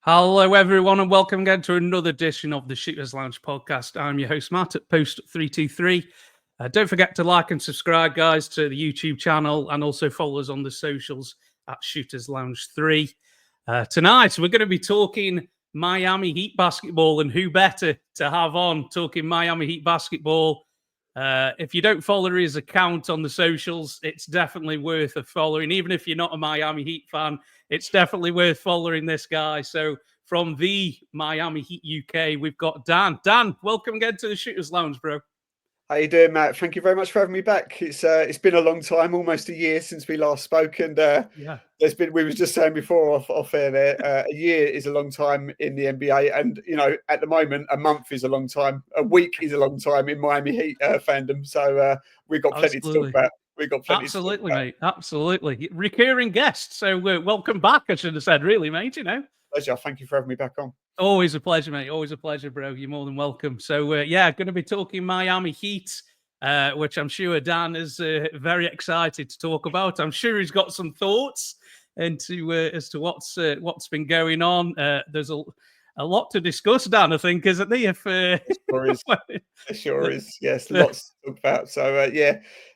Hello, everyone, and welcome again to another edition of the Shooters Lounge podcast. I'm your host, Matt, at Post323. Don't forget to like and subscribe, guys, to the YouTube channel, and also follow us on the socials at Shooters Lounge 3. Tonight, we're going to be talking Miami Heat basketball, and who better to have on talking Miami Heat basketball. If you don't follow his account on the socials, it's definitely worth a following. Even if you're not a Miami Heat fan, it's definitely worth following this guy. So from the Miami Heat UK, we've got Dan. Dan, welcome again to the Shooters Lounge, bro. How you doing, Matt? Thank you very much for having me back. It's been a long time, almost a year since we last spoke, and we were just saying before off air there, a year is a long time in the NBA, and at the moment a month is a long time, a week is a long time in Miami Heat fandom. So we've got plenty to talk about. We've got plenty. Absolutely, to talk about. Mate. Absolutely, recurring guest. So welcome back. I should have said, really, mate. Pleasure. Thank you for having me back on. Always a pleasure, mate. Always a pleasure, bro. You're more than welcome. So, going to be talking Miami Heat, which I'm sure Dan is very excited to talk about. I'm sure he's got some thoughts into as to what's been going on. There's a lot to discuss, Dan, I think, isn't there? It sure is. Yes, lots to talk about. So,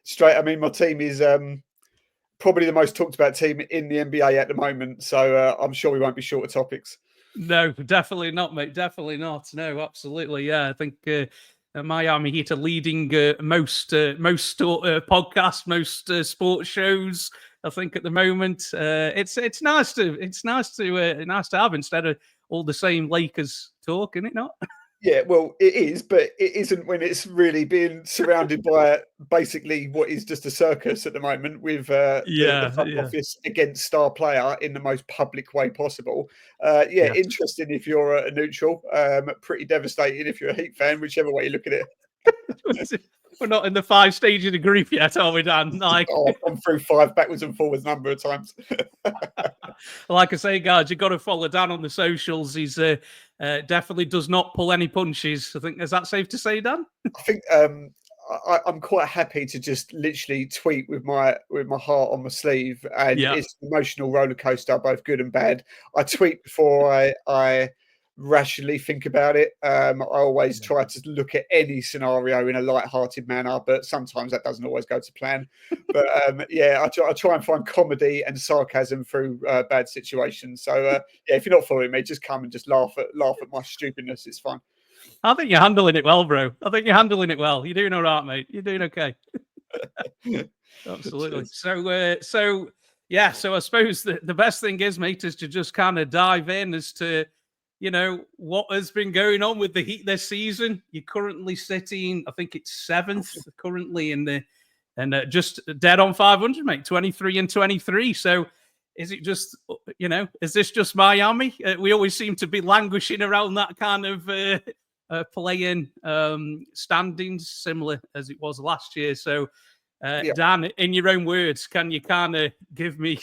straight. I mean, my team is probably the most talked about team in the NBA at the moment. So, I'm sure we won't be short of topics. No, definitely not, mate. Definitely not. No, absolutely. Yeah, I think Miami Heat are leading most podcasts, most sports shows. I think at the moment, it's nice to have instead of all the same Lakers talk, isn't it not? Yeah, well, it is, but it isn't when it's really being surrounded by basically what is just a circus at the moment with the front office against star player in the most public way possible. Interesting if you're a neutral, pretty devastating if you're a Heat fan, whichever way you look at it. We're not in the 5 stages of grief yet, are we, Dan? I've gone through 5 backwards and forwards number of times. Like I say, guys, you've got to follow Dan on the socials. He's definitely does not pull any punches. I think, is that safe to say, Dan? I think I'm quite happy to just literally tweet with my heart on my sleeve, and it's an emotional roller coaster, both good and bad. I tweet before I rationally think about it. I always try to look at any scenario in a light-hearted manner, but sometimes that doesn't always go to plan. But I try and find comedy and sarcasm through bad situations. So if you're not following me, just come and just laugh at my stupidness. It's fun. I think you're handling it well, bro. I think you're handling it well. You're doing all right, mate. You're doing okay. Absolutely. So I suppose the best thing is, mate, is to just kind of dive in as to what has been going on with the Heat this season. You're currently sitting, I think it's 7th currently just dead on 500, mate, 23-23. So is it just, is this just Miami? We always seem to be languishing around that kind of play-in standings, similar as it was last year. So, Dan, in your own words, can you kind of give me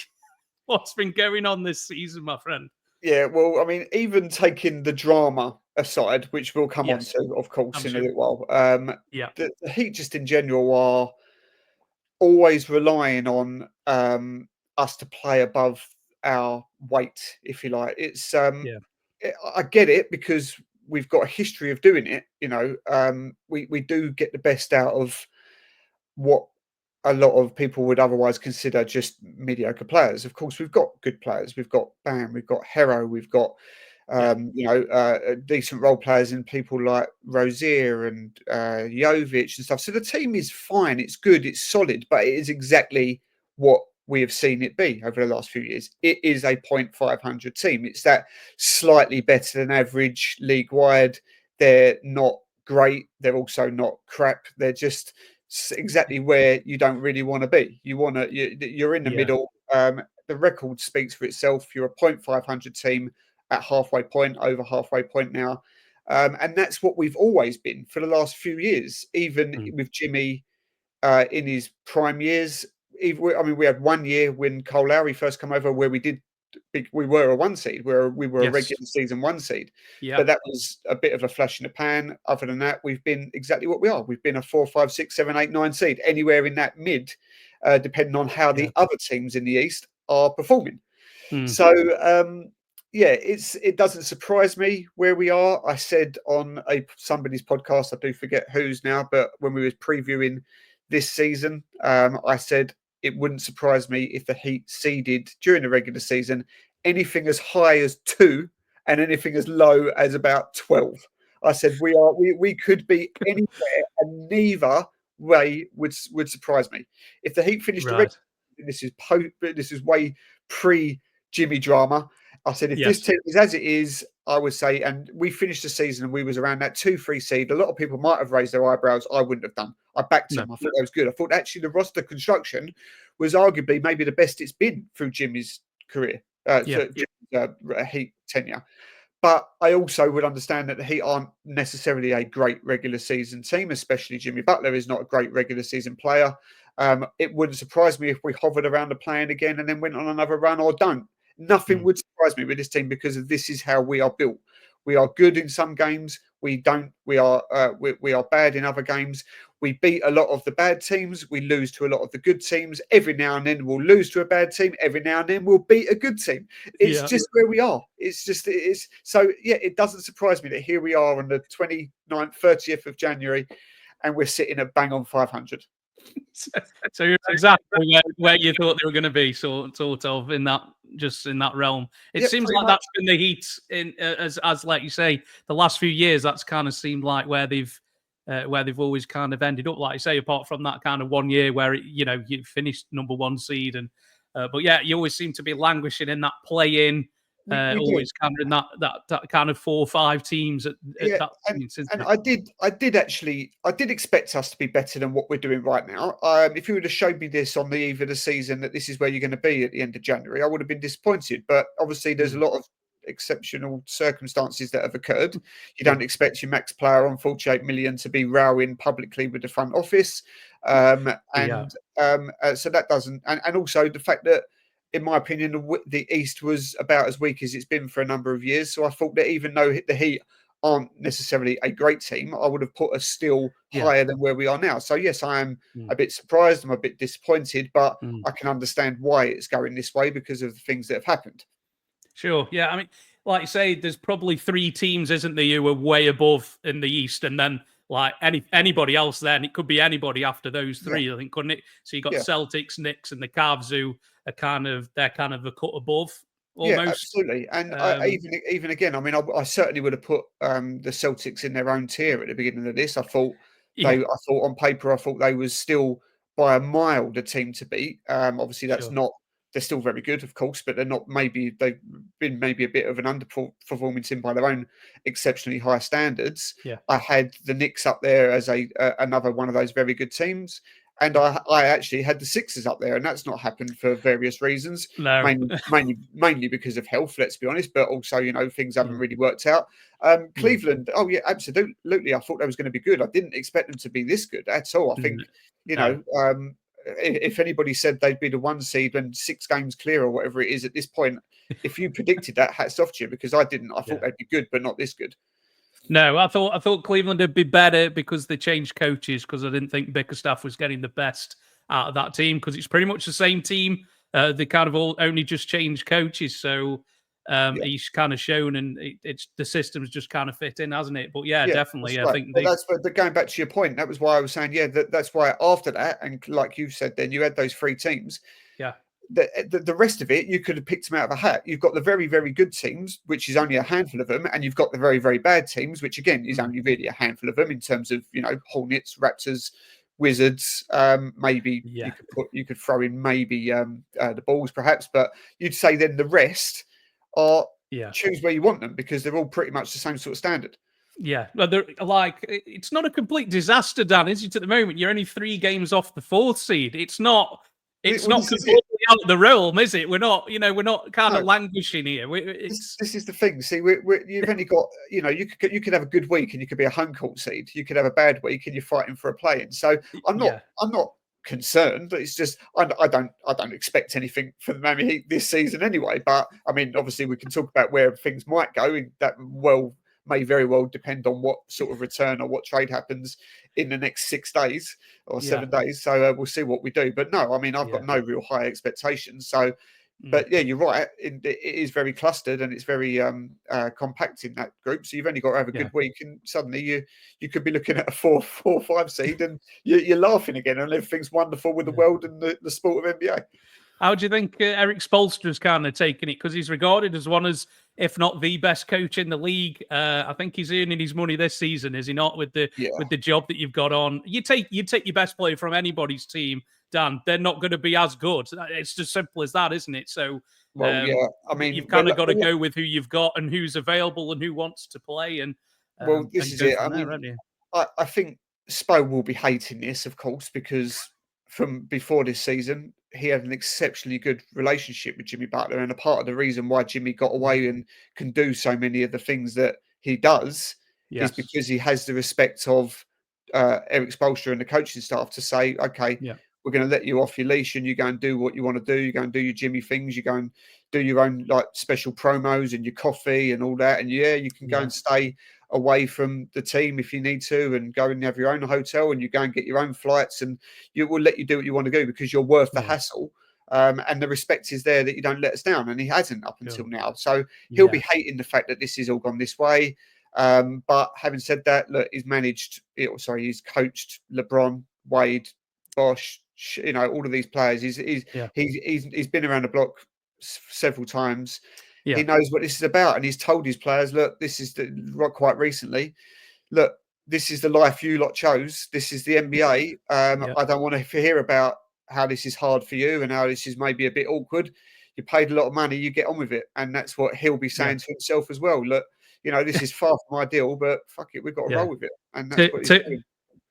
what's been going on this season, my friend? Yeah, well, I mean, even taking the drama aside, which we'll come on to, of course, in a little while, the Heat just in general are always relying on us to play above our weight, if you like. It's I get it because we've got a history of doing it. We do get the best out of what a lot of people would otherwise consider just mediocre players. Of course, we've got good players. We've got Bam, we've got Hero, we've got decent role players in people like Rozier and Jovic and stuff. So the team is fine. It's good. It's solid. But it is exactly what we have seen it be over the last few years. It is a 0.500 team. It's that slightly better than average league-wide. They're not great. They're also not crap. They're just exactly where you don't really want to be. You're in the middle. The record speaks for itself. You're a 0.500 team at halfway point, over halfway point now. And that's what we've always been for the last few years, even with Jimmy in his prime years. We had 1 year when Cole Lowry first came over where we were a 1 seed, where we were a regular season 1 seed. But that was a bit of a flash in the pan. Other than that, we've been exactly what we are. We've been a 4, 5, 6, 7, 8, 9 seed, anywhere in that mid, depending on how the other teams in the East are performing. So it doesn't surprise me where we are. I said on somebody's podcast, I do forget whose now, but when we was previewing this season, I said it wouldn't surprise me if the Heat seeded during the regular season anything as high as 2 and anything as low as about 12. I said we could be anywhere, and neither way would surprise me. If the Heat finished the regular, Right. this is way pre Jimmy drama. I said if this Yes. team is as it is, I would say, and we finished the season and we was around that 2-3 seed. A lot of people might have raised their eyebrows. I wouldn't have done. I backed No. him. I thought that was good. I thought actually the roster construction was arguably maybe the best it's been through Jimmy's career, Yeah. Heat tenure. But I also would understand that the Heat aren't necessarily a great regular season team, especially Jimmy Butler is not a great regular season player. It wouldn't surprise me if we hovered around the plane again and then went on another run or don't. Nothing would surprise me with this team because this is how we are built. We are good in some games. We don't. We are bad in other games. We beat a lot of the bad teams. We lose to a lot of the good teams. Every now and then we'll lose to a bad team. Every now and then we'll beat a good team. It's just where we are. It is. So yeah, it doesn't surprise me that here we are on the 29th, 30th of January, and we're sitting at bang on 500. So you're exactly where you thought they were going to be, sort of in that realm. It Yeah, seems pretty like much. that's been the Heat in as like you say, the last few years. That's kind of seemed like where they've always kind of ended up. Like you say, apart from that kind of 1 year where you finished number 1 seed, and but yeah, you always seem to be languishing in that play-in. We do. Always kind of in that kind of 4 or 5 teams at Yeah, that point, isn't and it? I did expect us to be better than what we're doing right now. If you would have showed me this on the eve of the season that this is where you're going to be at the end of January, I would have been disappointed. But obviously, there's a lot of exceptional circumstances that have occurred. You Yeah. don't expect your max player on 48 million to be rowing publicly with the front office, Yeah. so that doesn't, and also the fact that, in my opinion, the East was about as weak as it's been for a number of years. So I thought that even though the Heat aren't necessarily a great team, I would have put us still Yeah. higher than where we are now. So yes, I am Mm. a bit surprised. I'm a bit disappointed, but Mm. I can understand why it's going this way because of the things that have happened. Sure. Yeah. I mean, like you say, there's probably 3 teams, isn't there, who are way above in the East, and then like anybody else. Then it could be anybody after those Yeah, 3, I think, couldn't it? So you got yeah. Celtics, Knicks, and the Cavs, who are they're kind of a cut above Yeah, almost. absolutely. And Um, even again, I mean, I certainly would have put the Celtics in their own tier at the beginning of this. yeah. I thought on paper, I thought they was still by a mile the team to beat. Obviously, that's Sure. not. They're still very good, of course, but they're not. Maybe they've been maybe a bit of an underperforming team by their own exceptionally high standards. Yeah. I had the Knicks up there as another one of those very good teams. And Yeah. I actually had the Sixers up there, and that's not happened for various reasons, No. mainly because of health, let's be honest, but also, things haven't Mm. really worked out. Mm. Cleveland, oh yeah, absolutely. I thought they was going to be good. I didn't expect them to be this good at all. I think, No. if anybody said they'd be the 1 seed and 6 games clear or whatever it is at this point, if you predicted that, hats off to you, because I didn't. I thought Yeah. they'd be good, but not this good. No, I thought Cleveland would be better because they changed coaches, because I didn't think Bickerstaff was getting the best out of that team, because it's pretty much the same team. They kind of all only just changed coaches, so Yeah. he's kind of shown, and it's the system's just kind of fit in, hasn't it? But yeah, Yeah, definitely, that's I right. think But they. but going back to your point, that was why I was saying, yeah, that's why after that, and like you said, then you had those 3 teams. Yeah. The rest of it, you could have picked them out of a hat. You've got the very, very good teams, which is only a handful of them, and you've got the very, very bad teams, which again is only really a handful of them in terms of Hornets, Raptors, Wizards. Maybe Yeah. you could throw in maybe the Bulls perhaps, but you'd say then the rest are Yeah. choose where you want them because they're all pretty much the same sort of standard. Yeah, well, they're like, it's not a complete disaster, Dan, is it? At the moment, you're only 3 games off the 4th seed. It's not. It's Well, not this is it. completely out of the realm, is it? We're not. We're not kind No. of languishing here. It's This is the thing. See, you've only got, you could have a good week and you could be a home court seed. You could have a bad week and you're fighting for a play-in. So yeah, I'm not concerned. It's just I don't expect anything from the Miami Heat this season anyway. But I mean, obviously, we can talk about where things might go. And that may very well depend on what sort of return or what trade happens in the next 6 days or yeah, 7 days. So we'll see what we do. But no, I mean, I've yeah, got no real high expectations. So But yeah, you're right. It is very clustered and it's very compact in that group. So you've only got to have a Yeah. good week, and suddenly you could be looking at a 4-5 seed, and you're laughing again, and everything's wonderful with the Yeah. world and the sport of NBA. How do you think Eric Spoelstra's kind of taken it? Because he's regarded as one as, if not the best coach in the league. I think he's earning his money this season, is he not? With the Yeah. job that you've got on, you take your best player from anybody's team, Dan. They're not going to be as good. It's just simple as that, isn't it? So, Well, yeah. I mean, you've kind of got to go with who you've got and who's available and who wants to play, and this is go it. I from there, mean, haven't you? I think Spo will be hating this, of course, because from before this season, he had an exceptionally good relationship with Jimmy Butler. And a part of the reason why Jimmy got away and can do so many of the things that he does is Yes. because he has the respect of Eric Spoelstra and the coaching staff to say, okay, Yeah. we're going to let you off your leash and you go and do what you want to do. You go and do your Jimmy things. You go and do your own like special promos and your coffee and all that. And yeah, you can go and stay away from the team if you need to, and go and have your own hotel, and you go and get your own flights, and you will let you do what you want to do because you're worth the hassle. And the respect is there that you don't let us down, and he hasn't up until now. So he'll be hating the fact that this has all gone this way. But having said that, look, he's he's coached LeBron, Wade, Bosch, all of these players. He's been around the block several times. Yeah. He knows what this is about, and he's told his players, look, this is quite recently, look, this is the life you lot chose. This is the NBA. I don't want to hear about how this is hard for you and how this is maybe a bit awkward. You paid a lot of money, you get on with it. And that's what he'll be saying to himself as well. Look, this is far from ideal, but fuck it, we've got to roll with it. And that's what he's doing.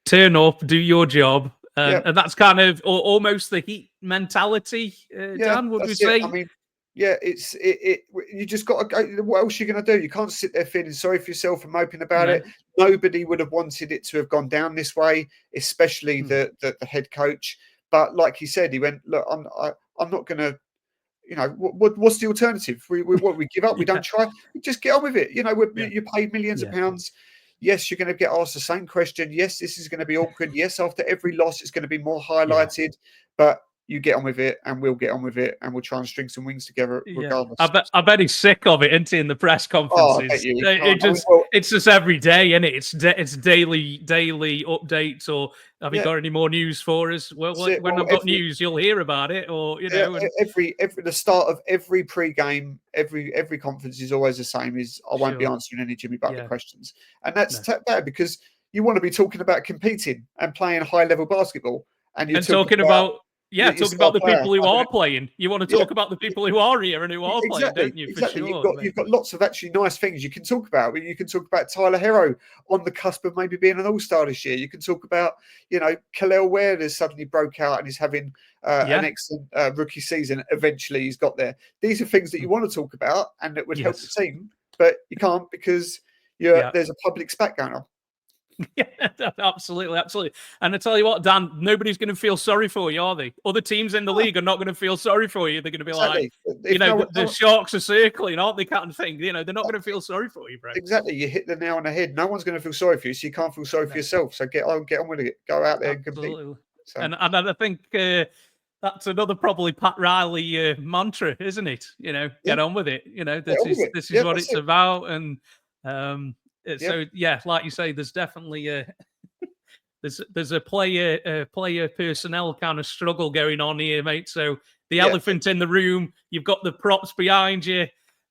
Turn up, do your job. And that's kind of almost the Heat mentality, Dan, would we say? I mean, yeah, you just got to go. What else are you going to do? You can't sit there feeling sorry for yourself and moping about it. Nobody would have wanted it to have gone down this way, especially the head coach. But like he said, he went, look, I'm not going to, what's the alternative? We give up? We don't try? Just get on with it. You paid millions of pounds. Yes, you're going to get asked the same question. Yes, this is going to be awkward. Yes, after every loss, it's going to be more highlighted. But you get on with it, and we'll get on with it, and we'll try and string some wings together regardless. I bet he's sick of it, isn't he, in the press conferences? It's just every day, isn't it? It's daily updates. Or have you got any more news for us? Well, when I've got news, you'll hear about it. Or the start of every pre-game, every conference is always the same. Is I won't be answering any Jimmy Butler questions, and that's bad because you want to be talking about competing and playing high-level basketball, and you're talking about the people who are playing. You want to talk about the people who are here and who are playing, don't you? Exactly. For sure. You've got lots of actually nice things you can talk about. You can talk about Tyler Hero on the cusp of maybe being an all-star this year. You can talk about, Khalil Ware has suddenly broke out and is having an excellent rookie season. Eventually he's got there. These are things that you want to talk about and that would help the team, but you can't because there's a public spat going on. Yeah, absolutely. And I tell you what, Dan, nobody's going to feel sorry for you, are they? Other teams in the league are not going to feel sorry for you. They're going to be like, the Sharks are circling, aren't they? Kind of thing. They're not going to feel sorry for you, bro. Exactly. You hit the nail on the head. No one's going to feel sorry for you, so you can't feel sorry for yourself. So get on with it. Go out there and compete. So. And I think that's another probably Pat Riley mantra, isn't it? Get on with it. This is what it's about. And so like you say, there's definitely there's a player personnel kind of struggle going on here, mate. So the elephant in the room, you've got the props behind you.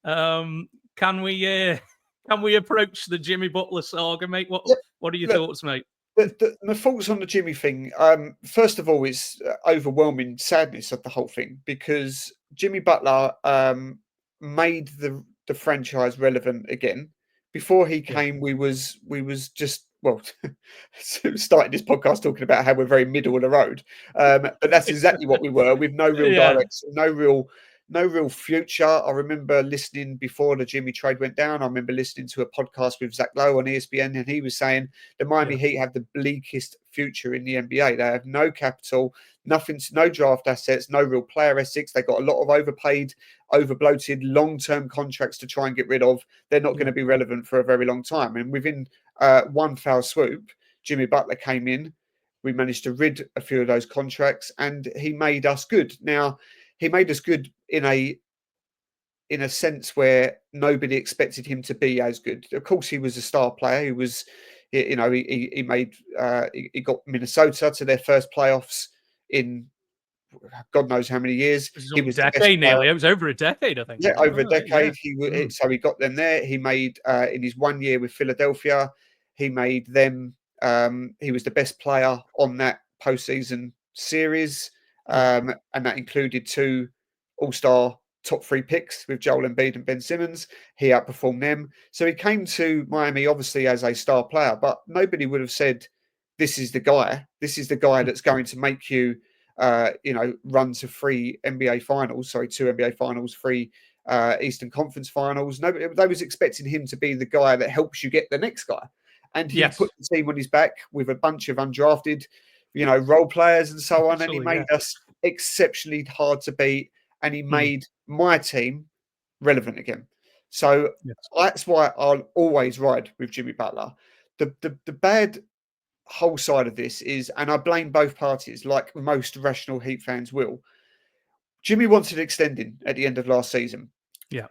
Can we approach the Jimmy Butler saga, mate? What are your thoughts, mate? My thoughts on the Jimmy thing, first of all, is overwhelming sadness of the whole thing because Jimmy Butler made the franchise relevant again. Before he came, we was just starting this podcast talking about how we're very middle of the road, but that's exactly what we were, with no real direction, no real future. I remember listening before the Jimmy trade went down. I remember listening to a podcast with Zach Lowe on ESPN, and he was saying the Miami Heat have the bleakest future in the NBA. They have no capital, no draft assets, no real player ethics. They got a lot of overpaid, overbloated, long-term contracts to try and get rid of. They're not going to be relevant for a very long time. And within one foul swoop, Jimmy Butler came in. We managed to rid a few of those contracts, and he made us good. Now, he made us good in a sense where nobody expected him to be as good. Of course, he was a star player. He was, you know, he made he got Minnesota to their first playoffs in God knows how many years. It was He a was the best decade player. nearly. It was over a decade, I think. Yeah, over a Yeah. decade. So he got them there. He made in his 1 year with Philadelphia, he made them. He was the best player on that postseason series, and that included 2 All-Star top 3 picks with Joel Embiid and Ben Simmons. He outperformed them. So he came to Miami obviously as a star player, but nobody would have said, "This is the guy. This is the guy that's going to make you." Run to 3 NBA finals, 2 NBA finals, 3 Eastern Conference finals. Nobody, they was expecting him to be the guy that helps you get the next guy. And he put the team on his back with a bunch of undrafted, role players and so on. And he made us exceptionally hard to beat. And he made my team relevant again. So that's why I'll always ride with Jimmy Butler. The bad whole side of this is, and I blame both parties, like most rational Heat fans will. Jimmy wanted extending at the end of last season. Yeah.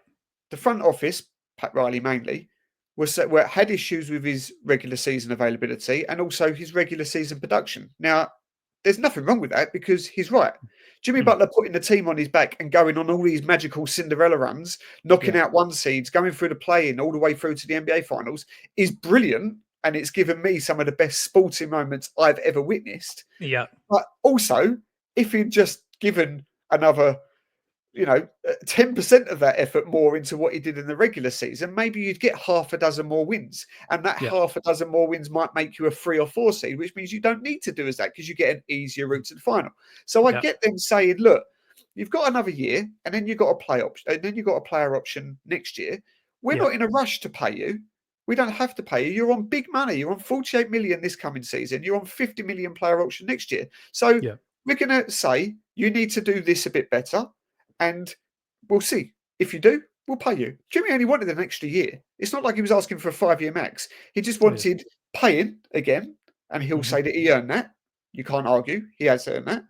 The front office, Pat Riley mainly, had issues with his regular season availability and also his regular season production. Now, there's nothing wrong with that because he's right. Jimmy Butler putting the team on his back and going on all these magical Cinderella runs, knocking out 1 seeds, going through the play-in all the way through to the NBA finals is brilliant. And it's given me some of the best sporting moments I've ever witnessed. Yeah. But also, if he'd just given another, 10% of that effort more into what he did in the regular season, maybe you'd get half a dozen more wins. And that half a dozen more wins might make you a 3 or 4 seed, which means you don't need to do as that because you get an easier route to the final. So I get them saying, look, you've got another year and then you've got a play option, and then you've got a player option next year. We're not in a rush to pay you. We don't have to pay you. You're on big money. You're on 48 million this coming season. You're on 50 million player option next year. So we're going to say you need to do this a bit better, and we'll see. If you do, we'll pay you. Jimmy only wanted an extra year. It's not like he was asking for a 5-year max. He just wanted paying again, and he'll say that he earned that. You can't argue. He has earned that.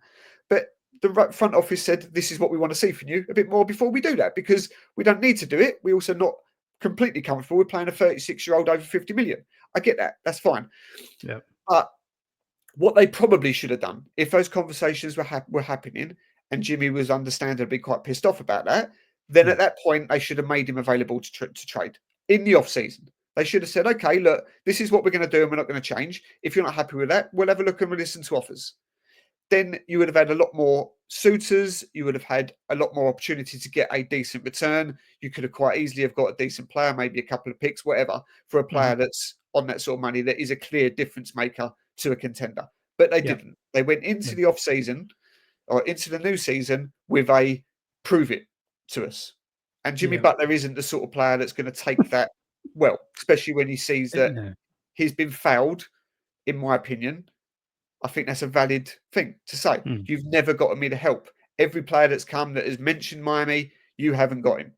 But the front office said, this is what we want to see from you a bit more before we do that, because we don't need to do it. We also not completely comfortable with playing a 36-year-old over 50 million. I get that. That's fine. Yeah. But what they probably should have done, if those conversations were happening and Jimmy was understandably quite pissed off about that, then at that point, they should have made him available to trade in the off-season. They should have said, okay, look, this is what we're going to do and we're not going to change. If you're not happy with that, we'll have a look and we'll listen to offers. Then you would have had a lot more suitors. You would have had a lot more opportunity to get a decent return. You could have quite easily have got a decent player, maybe a couple of picks, whatever, for a player that's on that sort of money that is a clear difference maker to a contender. But they didn't. They went into the off-season or into the new season with a prove it to us. And Jimmy Butler isn't the sort of player that's going to take that well, especially when he sees that he's been failed, in my opinion. I think that's a valid thing to say. You've never gotten me to help. Every player that's come that has mentioned Miami, you haven't got him.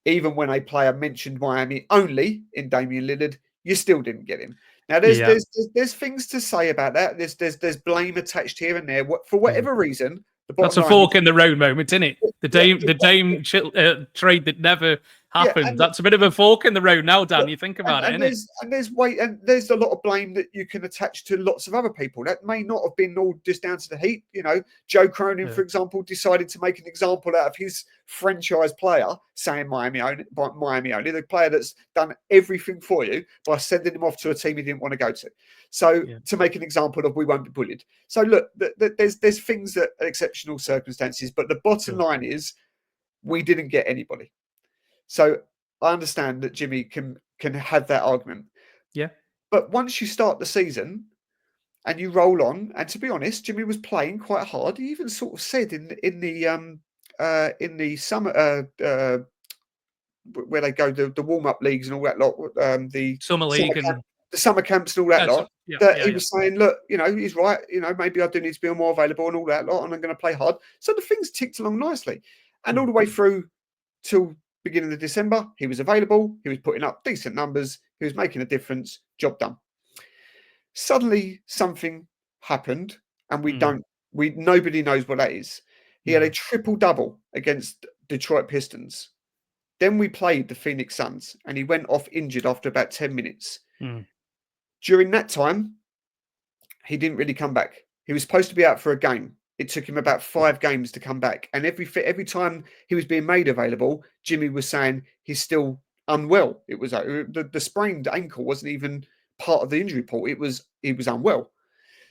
Even when a player mentioned Miami only in Damian Lillard, you still didn't get him. Now, there's things to say about that. There's blame attached here and there. For whatever reason, the bottom that's a line fork in the road moment, isn't it? The Dame trade that never happened. That's a bit of a fork in the road now, Dan. You think about it, isn't it? And there's a lot of blame that you can attach to lots of other people. That may not have been all just down to the Heat. Joe Cronin, for example, decided to make an example out of his franchise player, saying Miami only, the player that's done everything for you by sending him off to a team he didn't want to go to. So to make an example of, we won't be bullied. So look, there's things that are exceptional circumstances, but the bottom line is we didn't get anybody. So I understand that Jimmy can have that argument. Yeah. But once you start the season and you roll on, and to be honest, Jimmy was playing quite hard. He even sort of said in the summer where they go the warm-up leagues and all that lot, the summer league and the summer camps and all that lot, he was saying, look, he's right, maybe I do need to be more available and all that lot, and I'm going to play hard. So the things ticked along nicely. And all the way through till beginning of December, he was available, he was putting up decent numbers, he was making a difference, job done. Suddenly something happened, and nobody knows what that is. He had a triple-double against Detroit Pistons. Then we played the Phoenix Suns, and he went off injured after about 10 minutes. During that time, he didn't really come back. He was supposed to be out for a game. It took him about 5 games to come back. And every time he was being made available, Jimmy was saying he's still unwell. It was the sprained ankle wasn't even part of the injury report. He was unwell.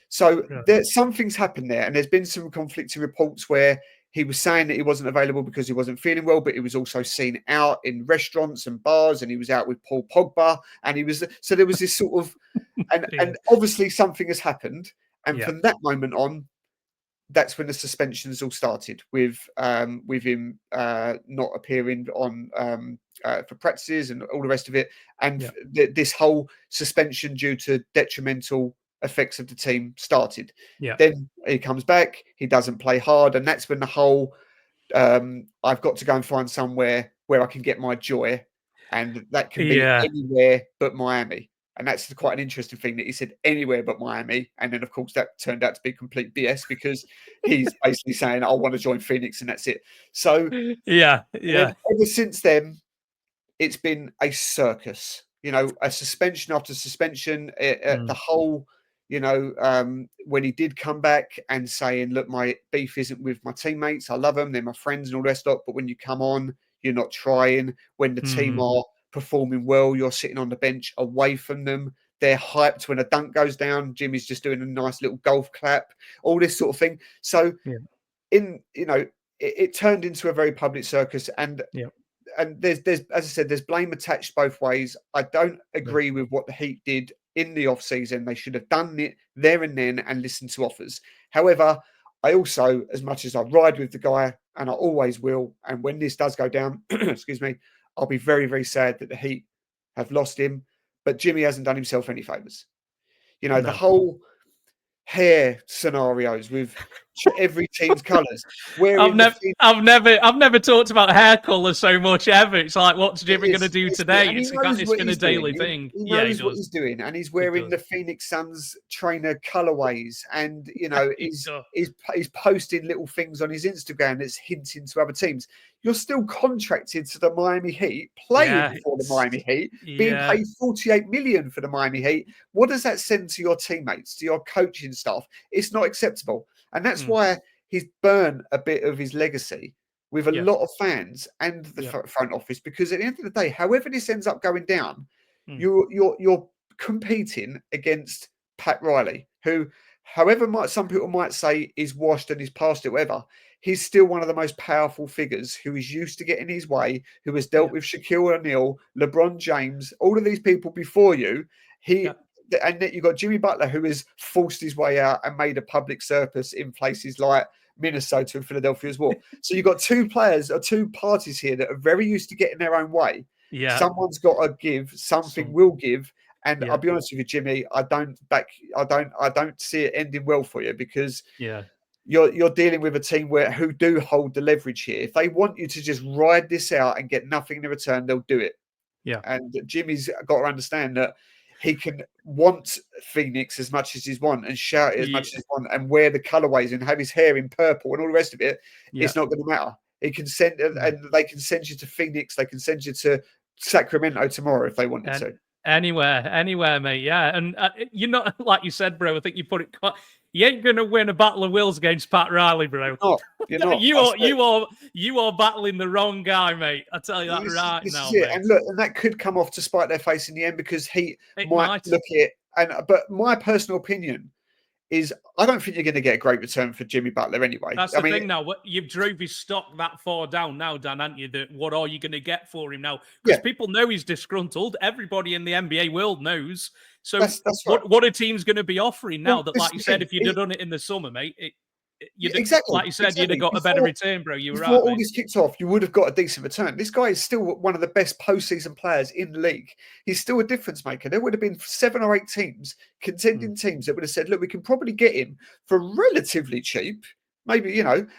So something's happened there, and there's been some conflicting reports where he was saying that he wasn't available because he wasn't feeling well, but he was also seen out in restaurants and bars, and he was out with Paul Pogba, and there was this sort of, and obviously something has happened, and from that moment on, that's when the suspensions all started with him not appearing on for practices and all the rest of it, and this whole suspension due to detrimental effects of the team started. Then he comes back, he doesn't play hard, and that's when the whole I've got to go and find somewhere where I can get my joy, and that can be anywhere but Miami. And that's quite an interesting thing that he said anywhere but Miami. And then, of course, that turned out to be complete BS because he's basically saying, I want to join Phoenix, and that's it. So, ever since then, it's been a circus, a suspension after suspension. The whole, when he did come back and saying, look, my beef isn't with my teammates. I love them. They're my friends and all that stuff. But when you come on, you're not trying. When the team are performing well, you're sitting on the bench away from them. They're hyped when a dunk goes down. Jimmy's just doing a nice little golf clap, all this sort of thing. So it turned into a very public circus, and there's as I said, there's blame attached both ways. I don't agree with what the Heat did in the off season. They should have done it there and then and listened to offers. However, I also, as much as I ride with the guy, and I always will, and when this does go down, excuse me, I'll be very, very sad that the Heat have lost him. But Jimmy hasn't done himself any favors. The whole hair scenarios with every team's colours. I've never talked about hair colour so much ever. It's like, what's Jimmy going to do today? It's been a daily thing. He knows what he's doing, and he's wearing the Phoenix Suns trainer colorways, and he's posting little things on his Instagram that's hinting to other teams. You're still contracted to the Miami Heat, playing for the Miami Heat, being paid $48 million for the Miami Heat. What does that send to your teammates, to your coaching staff? It's not acceptable. And that's why he's burned a bit of his legacy with a lot of fans and the front office, because at the end of the day, however this ends up going down, you're competing against Pat Riley, who, however some people might say is washed and is past it, whatever, he's still one of the most powerful figures who is used to getting his way, who has dealt with Shaquille O'Neal, LeBron James, all of these people before you. And then you've got Jimmy Butler, who has forced his way out and made a public circus in places like Minnesota and Philadelphia as well. So you've got two parties here that are very used to getting their own way. Someone's got to give, something will give. And I'll be honest with you, Jimmy, I don't see it ending well for you, because you're dealing with a team who do hold the leverage here. If they want you to just ride this out and get nothing in return, they'll do it. And Jimmy's got to understand that he can want Phoenix as much as he's want, and shout it as much as he's want, and wear the colorways and have his hair in purple and all the rest of it. It's not going to matter. He can send, and they can send you to Phoenix. They can send you to Sacramento tomorrow if they wanted to. Anywhere, mate. Yeah, and you're not, like you said, bro. I think you put it quite. You ain't gonna win a battle of wills against Pat Riley, bro. You're not. You are battling the wrong guy, mate. I tell you that this now. Is it. And look, and that could come off to spite their face in the end, because he might look at it. But my personal opinion is, I don't think you're going to get a great return for Jimmy Butler anyway. That's the thing now. You've drove his stock that far down now, Dan, haven't you? What are you going to get for him now? Because people know he's disgruntled. Everybody in the NBA world knows. So that's right. What are teams going to be offering now? That, like you said, if you'd have done it in the summer, mate, exactly. Like you said, you'd have got a better return, bro. You were right. Before all this kicked off, you would have got a decent return. This guy is still one of the best postseason players in the league. He's still a difference maker. There would have been 7 or 8 teams, contending teams, that would have said, "Look, we can probably get him for relatively cheap, maybe, and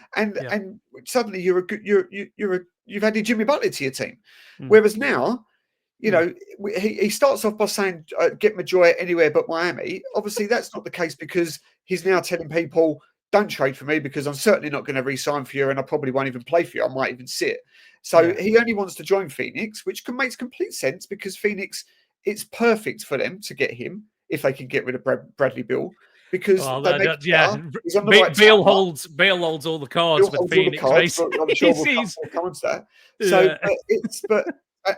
suddenly you've added Jimmy Butler to your team." Whereas now, he starts off by saying, "Get my joy anywhere but Miami." Obviously, that's not the case, because he's now telling people, don't trade for me because I'm certainly not going to re-sign for you, and I probably won't even play for you. I might even sit. So Yeah. he only wants to join Phoenix, which makes complete sense because Phoenix, it's perfect for them to get him if they can get rid of Bradley Beal because Well, they make it yeah. better. He's on the right Bale timeline. holds all the cards Bill with holds all the Phoenix, cards, but I'm basically. sure we'll come on to that. So, Yeah.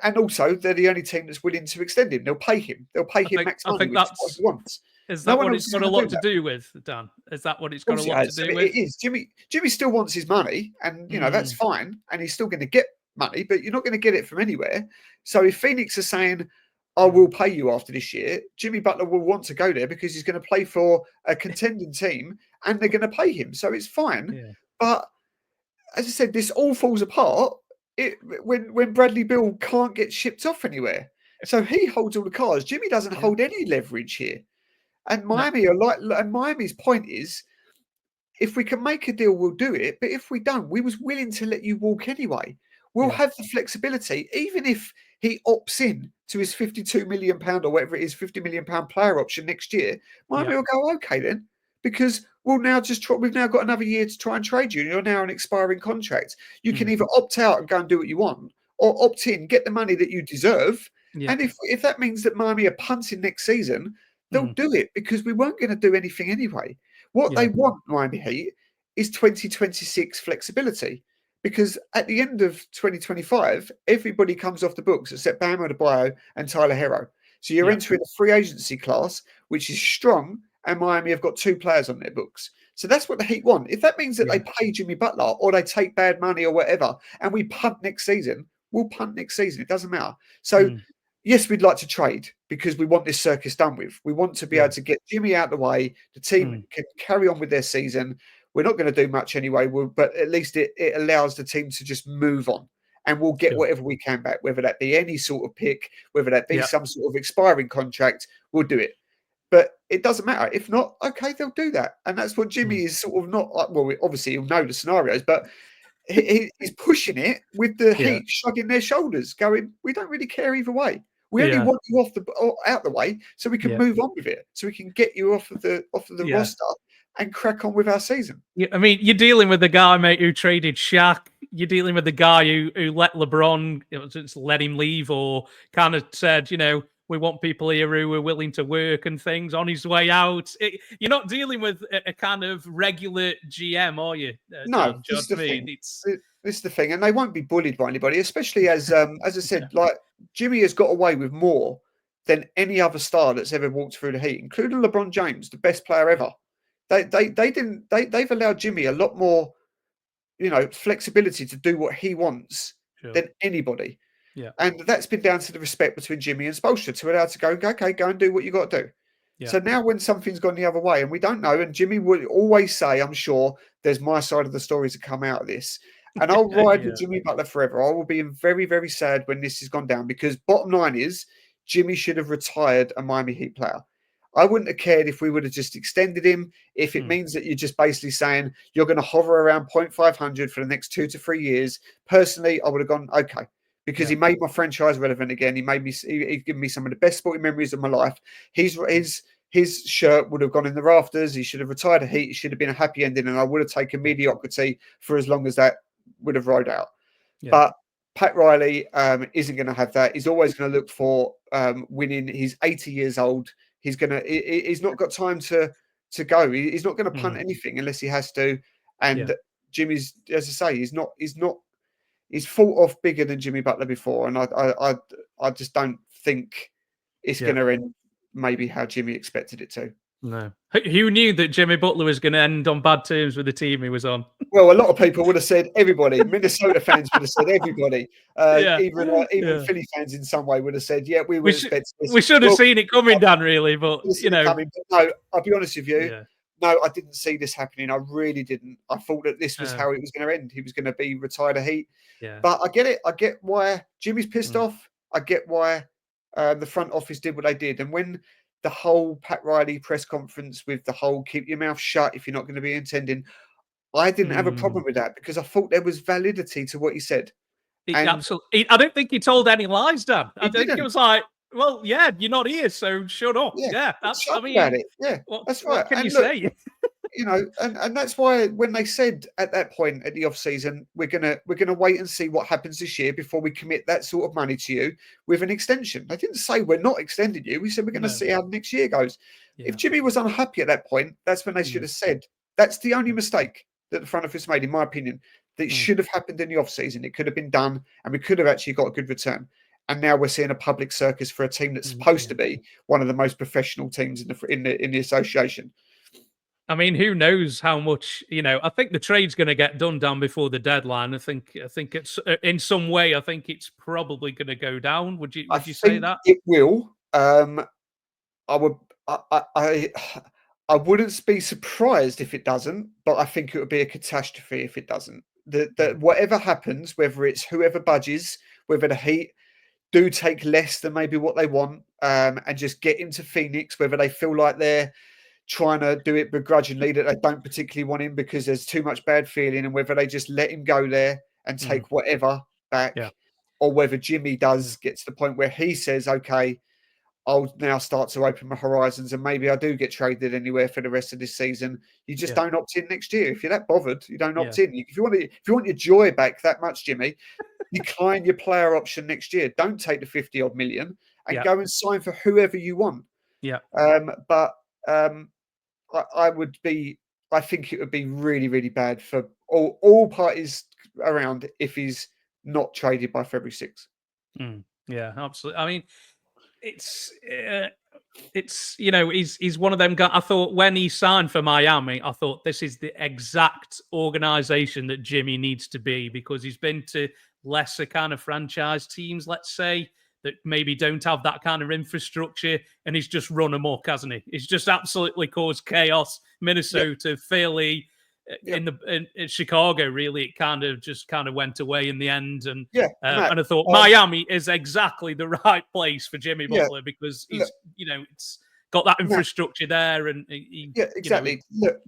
and also they're the only team that's willing to extend him. They'll pay him. They'll pay him max I money, think which is what he wants. is No that one what else it's is got a going to lot do to that. do with, Dan? Is that what it's Of got a course it lot to has. do And with? it is. Jimmy still wants his money, and that's fine, and he's still going to get money, but you're not going to get it from anywhere. So if Phoenix are saying, "I will pay you after this year," Jimmy Butler will want to go there because he's going to play for a contending team, and they're going to pay him. So it's fine. Yeah. But as I said, this all falls apart when Bradley Beal can't get shipped off anywhere. So he holds all the cards. Jimmy doesn't Yeah. hold any leverage here. And No. Miami's point is, if we can make a deal, we'll do it. But if we don't, we was willing to let you walk anyway. We'll Yeah. have the flexibility, even if he opts in to his £52 million or whatever it is, £50 million player option next year. Miami Yeah. will go, okay then, because we'll now we've now got another year to try and trade you, and you're now an expiring contract. You can either opt out and go and do what you want, or opt in, get the money that you deserve. Yeah. And if that means that Miami are punting next season, they'll do it because we weren't going to do anything anyway. What they want, Miami Heat, is 2026 flexibility. Because at the end of 2025, everybody comes off the books except Bam Adebayo and Tyler Hero. So you're entering a free agency class, which is strong, and Miami have got 2 players on their books. So that's what the Heat want. If that means that they pay Jimmy Butler or they take bad money or whatever, and we punt next season, we'll punt next season. It doesn't matter. So yes, we'd like to trade because we want this circus done with. We want to be able to get Jimmy out of the way. The team can carry on with their season. We're not going to do much anyway, but at least it allows the team to just move on. And we'll get whatever we can back, whether that be any sort of pick, whether that be some sort of expiring contract, we'll do it. But it doesn't matter. If not, okay, they'll do that. And that's what Jimmy is sort of not like. Well, obviously, he'll know the scenarios, but he's pushing it with the Heat shrugging their shoulders, going, we don't really care either way. We only want you out the way so we can move on with it, so we can get you off of the roster and crack on with our season. Yeah, I mean, you're dealing with the guy, mate, who traded Shaq. You're dealing with the guy who let LeBron, just let him leave, or kind of said, we want people here who are willing to work and things on his way out. You're not dealing with a kind of regular GM, are you? No, this is the thing. This is the thing, and they won't be bullied by anybody, especially as I said, like Jimmy has got away with more than any other star that's ever walked through the Heat, including LeBron James, the best player ever. They've allowed Jimmy a lot more, flexibility to do what he wants than anybody. Yeah. And that's been down to the respect between Jimmy and Spoelstra to allow to go, okay, go and do what you got to do. Yeah. So now when something's gone the other way and we don't know, and Jimmy would always say, I'm sure there's my side of the story to come out of this. And I'll ride with Jimmy Butler forever. I will be very, very sad when this has gone down because bottom line is Jimmy should have retired a Miami Heat player. I wouldn't have cared if we would have just extended him. If it means that you're just basically saying you're going to hover around 0.500 for the next 2 to 3 years, personally, I would have gone, okay. Because he made my franchise relevant again. He made me. He given me some of the best sporting memories of my life. His shirt would have gone in the rafters. He should have retired a Heat. It should have been a happy ending, and I would have taken mediocrity for as long as that would have rode out. Yeah. But Pat Riley isn't going to have that. He's always going to look for winning. He's 80 years old. He's not got time to go. He's not going to punt anything unless he has to. And Jimmy's, as I say, he's fought off bigger than Jimmy Butler before, and I just don't think it's going to end maybe how Jimmy expected it to. No. Who knew that Jimmy Butler was going to end on bad terms with the team he was on? Well, a lot of people would have said everybody. Minnesota fans would have said everybody. Even Philly fans in some way would have said, yeah, we would expect this. We should have seen it coming, Dan, really, but, Coming, but no, I'll be honest with you. Yeah. No, I didn't see this happening. I really didn't. I thought that this was how it was going to end. He was going to be retired a Heat. Yeah. But I get it. I get why Jimmy's pissed off. I get why the front office did what they did. And when the whole Pat Riley press conference with the whole keep your mouth shut if you're not going to be attending, I didn't have a problem with that because I thought there was validity to what he said. Absolutely. I don't think he told any lies, Dan. I think didn't. It was like, well, yeah, you're not here, so shut up. Yeah, that's about it. Yeah, that's right. What can you say? you know, and that's why when they said at that point at the off season, we're gonna wait and see what happens this year before we commit that sort of money to you with an extension. They didn't say we're not extending you. We said we're going to No. see how next year goes. Yeah. If Jimmy was unhappy at that point, that's when they should have said. That's the only mistake that the front office made, in my opinion. That should have happened in the off season. It could have been done, and we could have actually got a good return. And now we're seeing a public circus for a team that's supposed to be one of the most professional teams in the association. I mean, who knows how much, you know, I think the trade's going to get done before the deadline. I think it's in some way, I think it's probably going to go down. Would you say that? It will. I would I wouldn't be surprised if it doesn't, but I think it would be a catastrophe if it doesn't. That whatever happens, whether it's whoever budges, whether the Heat do take less than maybe what they want, and just get into Phoenix, whether they feel like they're trying to do it begrudgingly, that they don't particularly want him because there's too much bad feeling, and whether they just let him go there and take whatever back, or whether Jimmy does get to the point where he says, okay, I'll now start to open my horizons and maybe I do get traded anywhere for the rest of this season. You just don't opt in next year. If you're that bothered, you don't opt in. If you want your joy back that much, Jimmy, decline your player option next year. Don't take the 50 odd million and go and sign for whoever you want. Yeah. I think it would be really, really bad for all parties around if he's not traded by February 6th. Yeah, absolutely. I mean, it's you know, he's one of them guys. I thought when he signed for Miami, I thought this is the exact organization that Jimmy needs to be, because he's been to lesser kind of franchise teams, let's say, that maybe don't have that kind of infrastructure, and he's just run amok, hasn't he? He's just absolutely caused chaos. Minnesota, Philly, in Chicago, really, it kind of went away in the end. And and I thought Miami is exactly the right place for Jimmy Butler, because he's it's got that infrastructure there, and exactly. Look,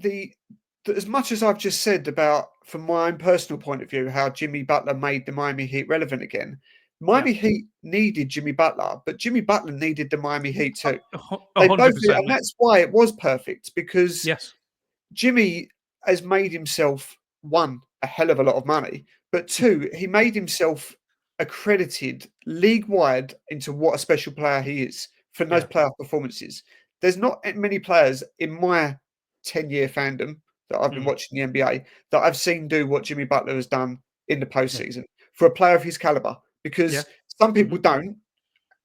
as much as I've just said about, from my own personal point of view, how Jimmy Butler made the Miami Heat relevant again. Miami Heat needed Jimmy Butler, but Jimmy Butler needed the Miami Heat too. 100%, and that's why it was perfect, because yes, Jimmy has made himself, one, a hell of a lot of money, but two, he made himself accredited league-wide into what a special player he is from those playoff performances. There's not many players in my 10-year fandom that I've been watching the NBA that I've seen do what Jimmy Butler has done in the postseason for a player of his caliber, because some people don't.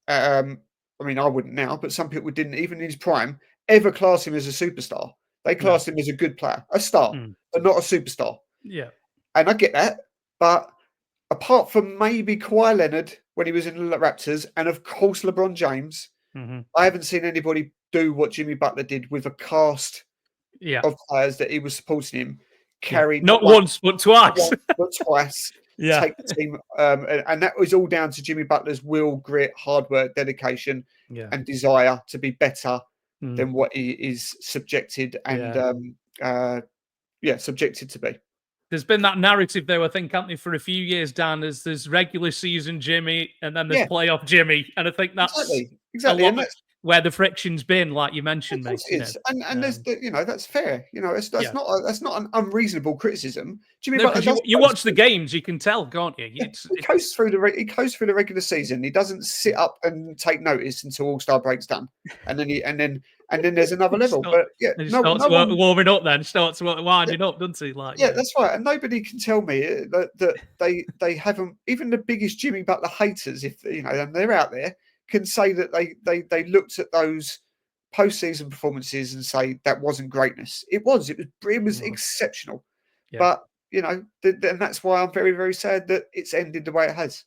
I mean, I wouldn't now, but some people didn't, even in his prime, ever class him as a superstar. They classed him as a good player, a star, but not a superstar. Yeah. And I get that. But apart from maybe Kawhi Leonard when he was in the Raptors, and of course LeBron James, I haven't seen anybody do what Jimmy Butler did with a cast of players that he was supporting him, carry not once, but twice. Take the team. And that was all down to Jimmy Butler's will, grit, hard work, dedication, and desire to be better than what he is subjected and subjected to be. There's been that narrative, though, I think, Anthony, for a few years, Dan, as there's regular season Jimmy and then there's playoff Jimmy. And I think that's exactly. a lot where the friction's been, like you mentioned, mate. And there's that's fair. That's not an unreasonable criticism. Jimmy Butler you watch the games, you can tell, can't you? He goes through the regular season. He doesn't sit up and take notice until All-Star break's done, and then there's another level. But starts warming up. Then starts winding up, doesn't he? Like that's right. And nobody can tell me that they haven't. Even the biggest Jimmy Butler haters, if and they're out there, can say that they looked at those postseason performances and say that wasn't greatness. It was exceptional. But and that's why I'm very, very sad that it's ended the way it has.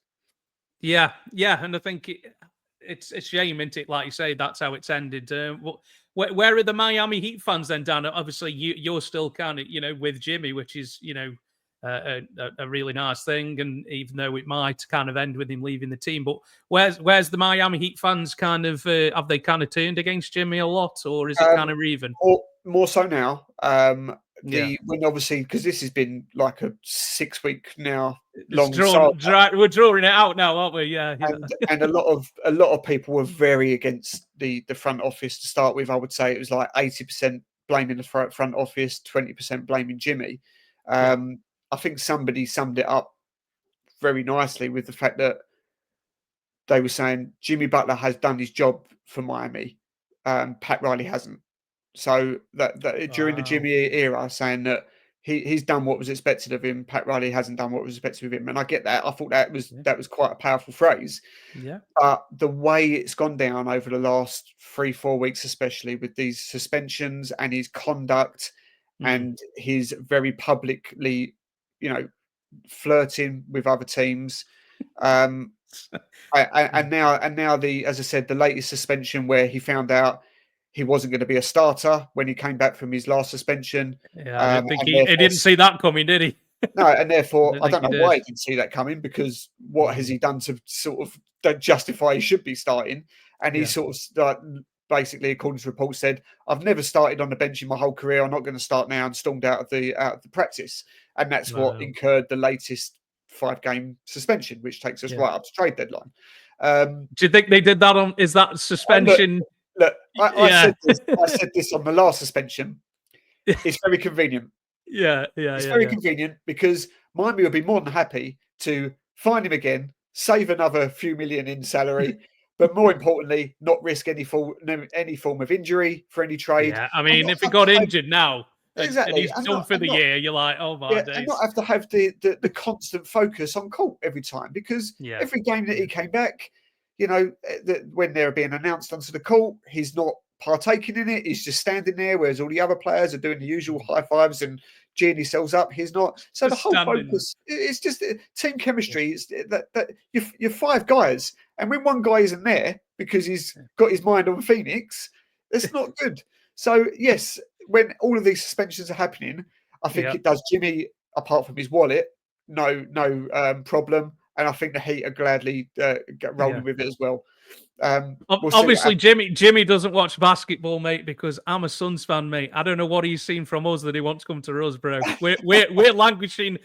Yeah, and I think it's a shame, isn't it? Like you say, that's how it's ended. Where are the Miami Heat fans then, Dan? Obviously, you're still kind of with Jimmy, which is a really nice thing, and even though it might kind of end with him leaving the team, but where's the Miami Heat fans kind of have they kind of turned against Jimmy a lot, or is it kind of even? More so now. When obviously, because this has been like a 6-week now long. We're drawing it out now, aren't we? Yeah. And a lot of people were very against the front office to start with. I would say it was like 80% blaming the front office, 20% blaming Jimmy. I think somebody summed it up very nicely with the fact that they were saying Jimmy Butler has done his job for Miami, Pat Riley hasn't. So that during the Jimmy era, saying that he's done what was expected of him, Pat Riley hasn't done what was expected of him, and I get that. I thought that was quite a powerful phrase. Yeah. But the way it's gone down over the last 3-4 weeks, especially with these suspensions and his conduct and his very publicly, flirting with other teams. And now as I said, the latest suspension where he found out he wasn't going to be a starter when he came back from his last suspension. Yeah, I didn't think he didn't see that coming, did he? No, and therefore I don't know why he did. didn't see that coming, because what has he done to sort of justify he should be starting? And he sort of basically, according to reports, said, "I've never started on the bench in my whole career. I'm not going to start now," and stormed out of the practice. And that's what incurred the latest 5-game suspension, which takes us right up to trade deadline. Do you think they did that on? Is that suspension? Look, I said this on the last suspension. It's very convenient. It's very convenient because Miami would be more than happy to fine him again, save another few million in salary, but more importantly, not risk any form of injury for any trade. Yeah, I mean, if he got injured now, exactly, and he's done for the year, you're like, oh my days. And not have to have the constant focus on court every time, because every game that he came back, when they're being announced onto the court, he's not partaking in it. He's just standing there, whereas all the other players are doing the usual high fives and geeing themselves up. He's not. So the whole focus, it's just team chemistry. It's that you're 5 guys, and when one guy isn't there because he's got his mind on Phoenix, it's not good. So yes, when all of these suspensions are happening, I think it does Jimmy, apart from his wallet, no problem. And I think the Heat are gladly get rolling with it as well. Obviously, Jimmy doesn't watch basketball, mate, because I'm a Suns fan, mate. I don't know what he's seen from us that he wants to come to us, bro. We're languishing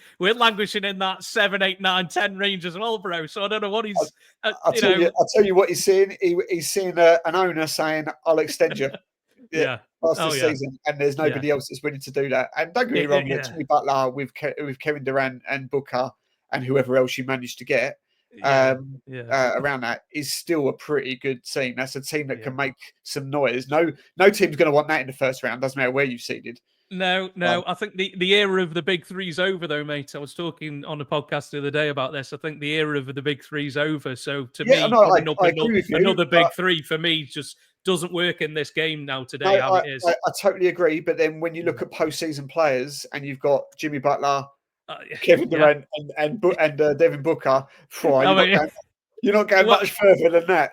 in that 7, 8, 9, 10 range as well, bro. So I don't know what he's. I'll tell you what he's seeing. He's seeing an owner saying, "I'll extend you." Past this season, and there's nobody else that's willing to do that. And don't get me wrong, Jimmy Butler with Kevin Durant and Booker and whoever else you managed to get around that is still a pretty good team. That's a team that can make some noise. No team's going to want that in the first round. Doesn't matter where you seeded. No. I think the era of the big three's over, though, mate. I was talking on a podcast the other day about this. I think the era of the big three's over. So to me, putting up another big three for me just doesn't work in this game now today. How it is. I totally agree. But then when you look at postseason players and you've got Jimmy Butler, Kevin Durant and Devin Booker, you're not going much further than that.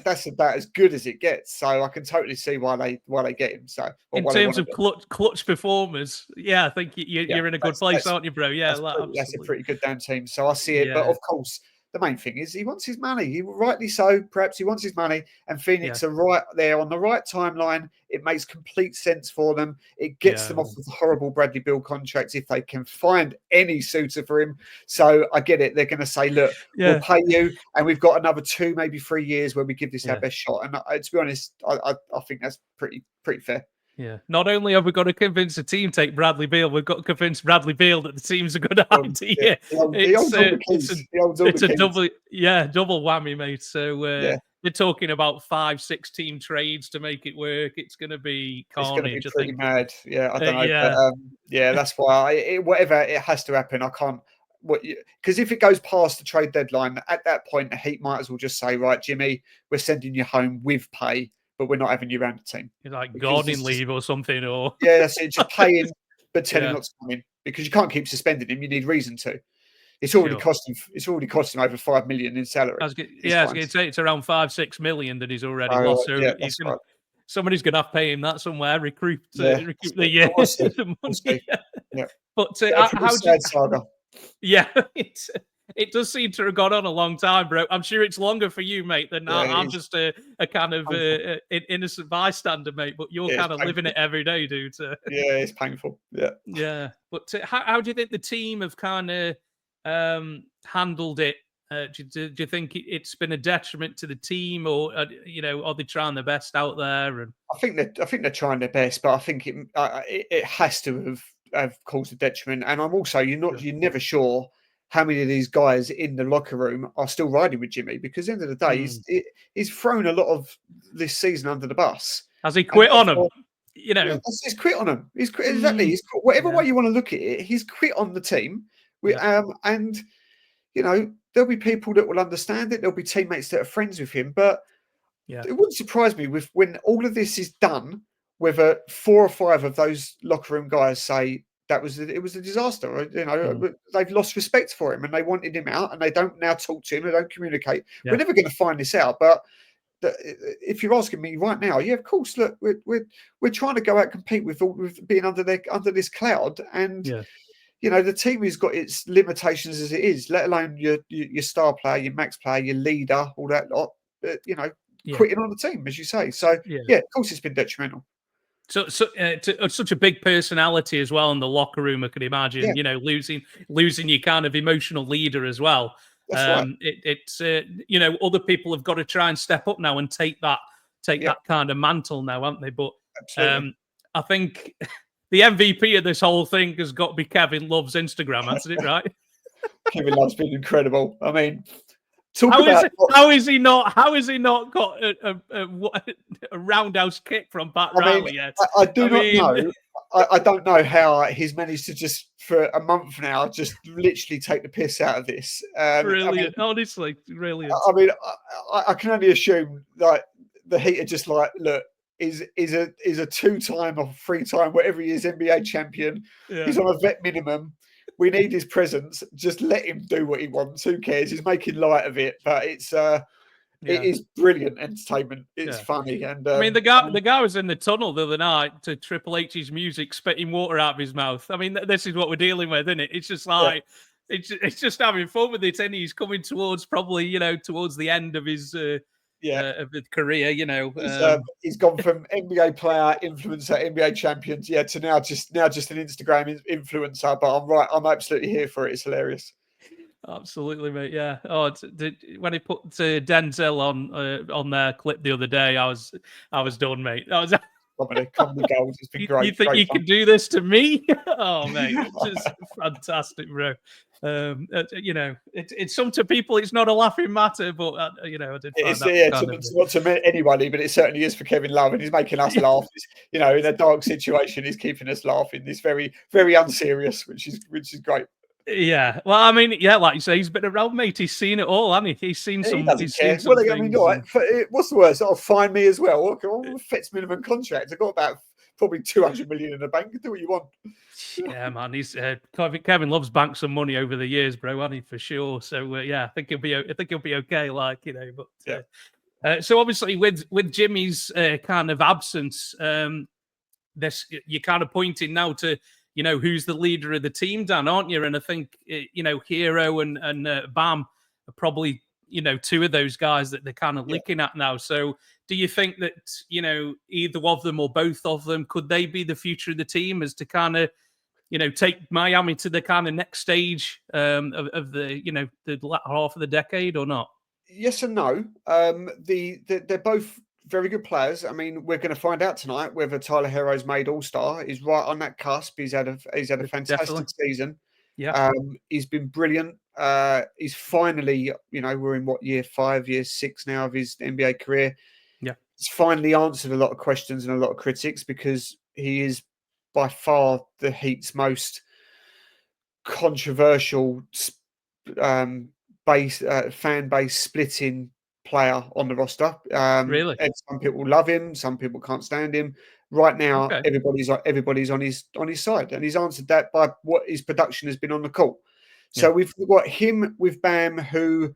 That's about as good as it gets. So I can totally see why they get him. So in terms of clutch performers, I think you're in a good place, aren't you, bro? Yeah, that's a pretty good damn team. So I see it. But of course, the main thing is he wants his money. He rightly so. Perhaps he wants his money, and Phoenix are right there on the right timeline. It makes complete sense for them. It gets them off of the horrible Bradley Beal contracts if they can find any suitor for him. So I get it. They're going to say, "Look, we'll pay you, and we've got another 2, maybe 3 years where we give this our best shot." And to be honest, I think that's pretty fair. Yeah. Not only have we got to convince the team to take Bradley Beal, we've got to convince Bradley Beal that the team's a good idea. It's a double whammy, mate. So they're talking about 5-6 team trades to make it work. It's going to be carnage. It's going to be pretty mad. Yeah, I don't know. But, that's why whatever it has to happen. I can't. Because if it goes past the trade deadline, at that point, the Heat might as well just say, "Right, Jimmy, we're sending you home with pay, but we're not having you around the team." You're like gardening leave or something, or that's it. Just pay him, but tell him not to come in, because you can't keep suspending him. You need reason to. It's already cost him. It's already cost him over $5 million in salary. I was going to say it's around 5-6 million that he's already lost. So somebody's going to have to pay him that somewhere. Recruit the money. Yeah. But saga. Yeah, it does seem to have gone on a long time, bro. I'm sure it's longer for you, mate, than I'm just a kind of innocent bystander, mate. But you're kind of living it every day, dude. It's painful. Yeah. But how do you think the team have kind of handled it Do you think it's been a detriment to the team, or are they trying their best out there? And I think they're trying their best, but I think it has to have caused a detriment. And I'm also you're never sure how many of these guys in the locker room are still riding with Jimmy, because at the end of the day, he's thrown a lot of this season under the bus. Has he And quit on him? yeah, he's quit on him. Exactly. He's quit, whatever way you want to look at it. He's quit on the team. And there'll be people that will understand it. There'll be teammates that are friends with him, but it wouldn't surprise me when all of this is done, whether 4 or 5 of those locker room guys say it was a disaster. Or, they've lost respect for him and they wanted him out, and they don't now talk to him. They don't communicate. We're never going to find this out, but if you're asking me right now, yeah, of course. Look, we're trying to go out and compete with being under this cloud, and the team has got its limitations as it is. Let alone your star player, your max player, your leader, all that lot. Quitting on the team, as you say. So of course, it's been detrimental. So such a big personality as well in the locker room. I could imagine, losing your kind of emotional leader as well. That's right. It's other people have got to try and step up now and take that kind of mantle now, haven't they? But I think the MVP of this whole thing has got to be Kevin Love's Instagram, hasn't it? Right? Kevin Love's been incredible. I mean, how is he not got a roundhouse kick from Pat Riley yet? I do not know. I don't know how he's managed to just for a month now just literally take the piss out of this. Brilliant, honestly, brilliant. I mean, I can only assume like the Heat are just like, look, is a 2-time or 3-time, whatever he is, NBA champion. He's on a vet minimum. We need his presence. Just let him do what he wants. Who cares? He's making light of it, but it is brilliant entertainment. It's funny, and I mean the guy was in the tunnel the other night to Triple H's music, spitting water out of his mouth. I mean, this is what we're dealing with, isn't it? It's just like it's just having fun with it, and he's coming towards probably towards the end of his of his career. He's gone from NBA player, influencer, NBA champions, to now just an Instagram influencer. But I'm absolutely here for it. It's hilarious. Absolutely, mate. Yeah. Oh, when he put Denzel on their clip the other day, I was done, mate. That was comedy gold. It's been great. You think you can do this to me? Oh, mate, it's just fantastic, bro. It's some to people it's not a laughing matter, but I did find it's not to anybody, but it certainly is for Kevin Love, and he's making us laugh. In a dark situation, he's keeping us laughing. It's very, very unserious, which is great. Yeah, well, I mean, like you say, he's been around, mate. He's seen it all, hasn't he? He's seen some. He doesn't care. Well, I mean, what's the worst? I'll find me as well. Okay, fits minimum contract. I've got about probably 200 million in the bank. Do what you want. Yeah, man. He's Kevin Love's banked some money over the years, bro, hasn't he? For sure. So I think he'll be okay. But so obviously with Jimmy's kind of absence, you're kind of pointing now to. Who's the leader of the team, Dan, aren't you? And I think, Hero and Bam are probably, 2 of those guys that they're kind of looking at now. So do you think that, either of them or both of them, could they be the future of the team as to kind of, take Miami to the kind of next stage of the, the latter half of the decade or not? Yes and no. They're both very good players. I mean, we're going to find out tonight whether Tyler Hero's made All-Star. He's right on that cusp. He's had a fantastic season. Yeah, he's been brilliant. He's finally, we're in year 5, year 6 now of his NBA career. Yeah, he's finally answered a lot of questions and a lot of critics, because he is by far the Heat's most controversial fan base splitting player on the roster. Really? And some people love him, some people can't stand him. Right now, everybody's on his side, and he's answered that by what his production has been on the court. So we've got him with Bam, who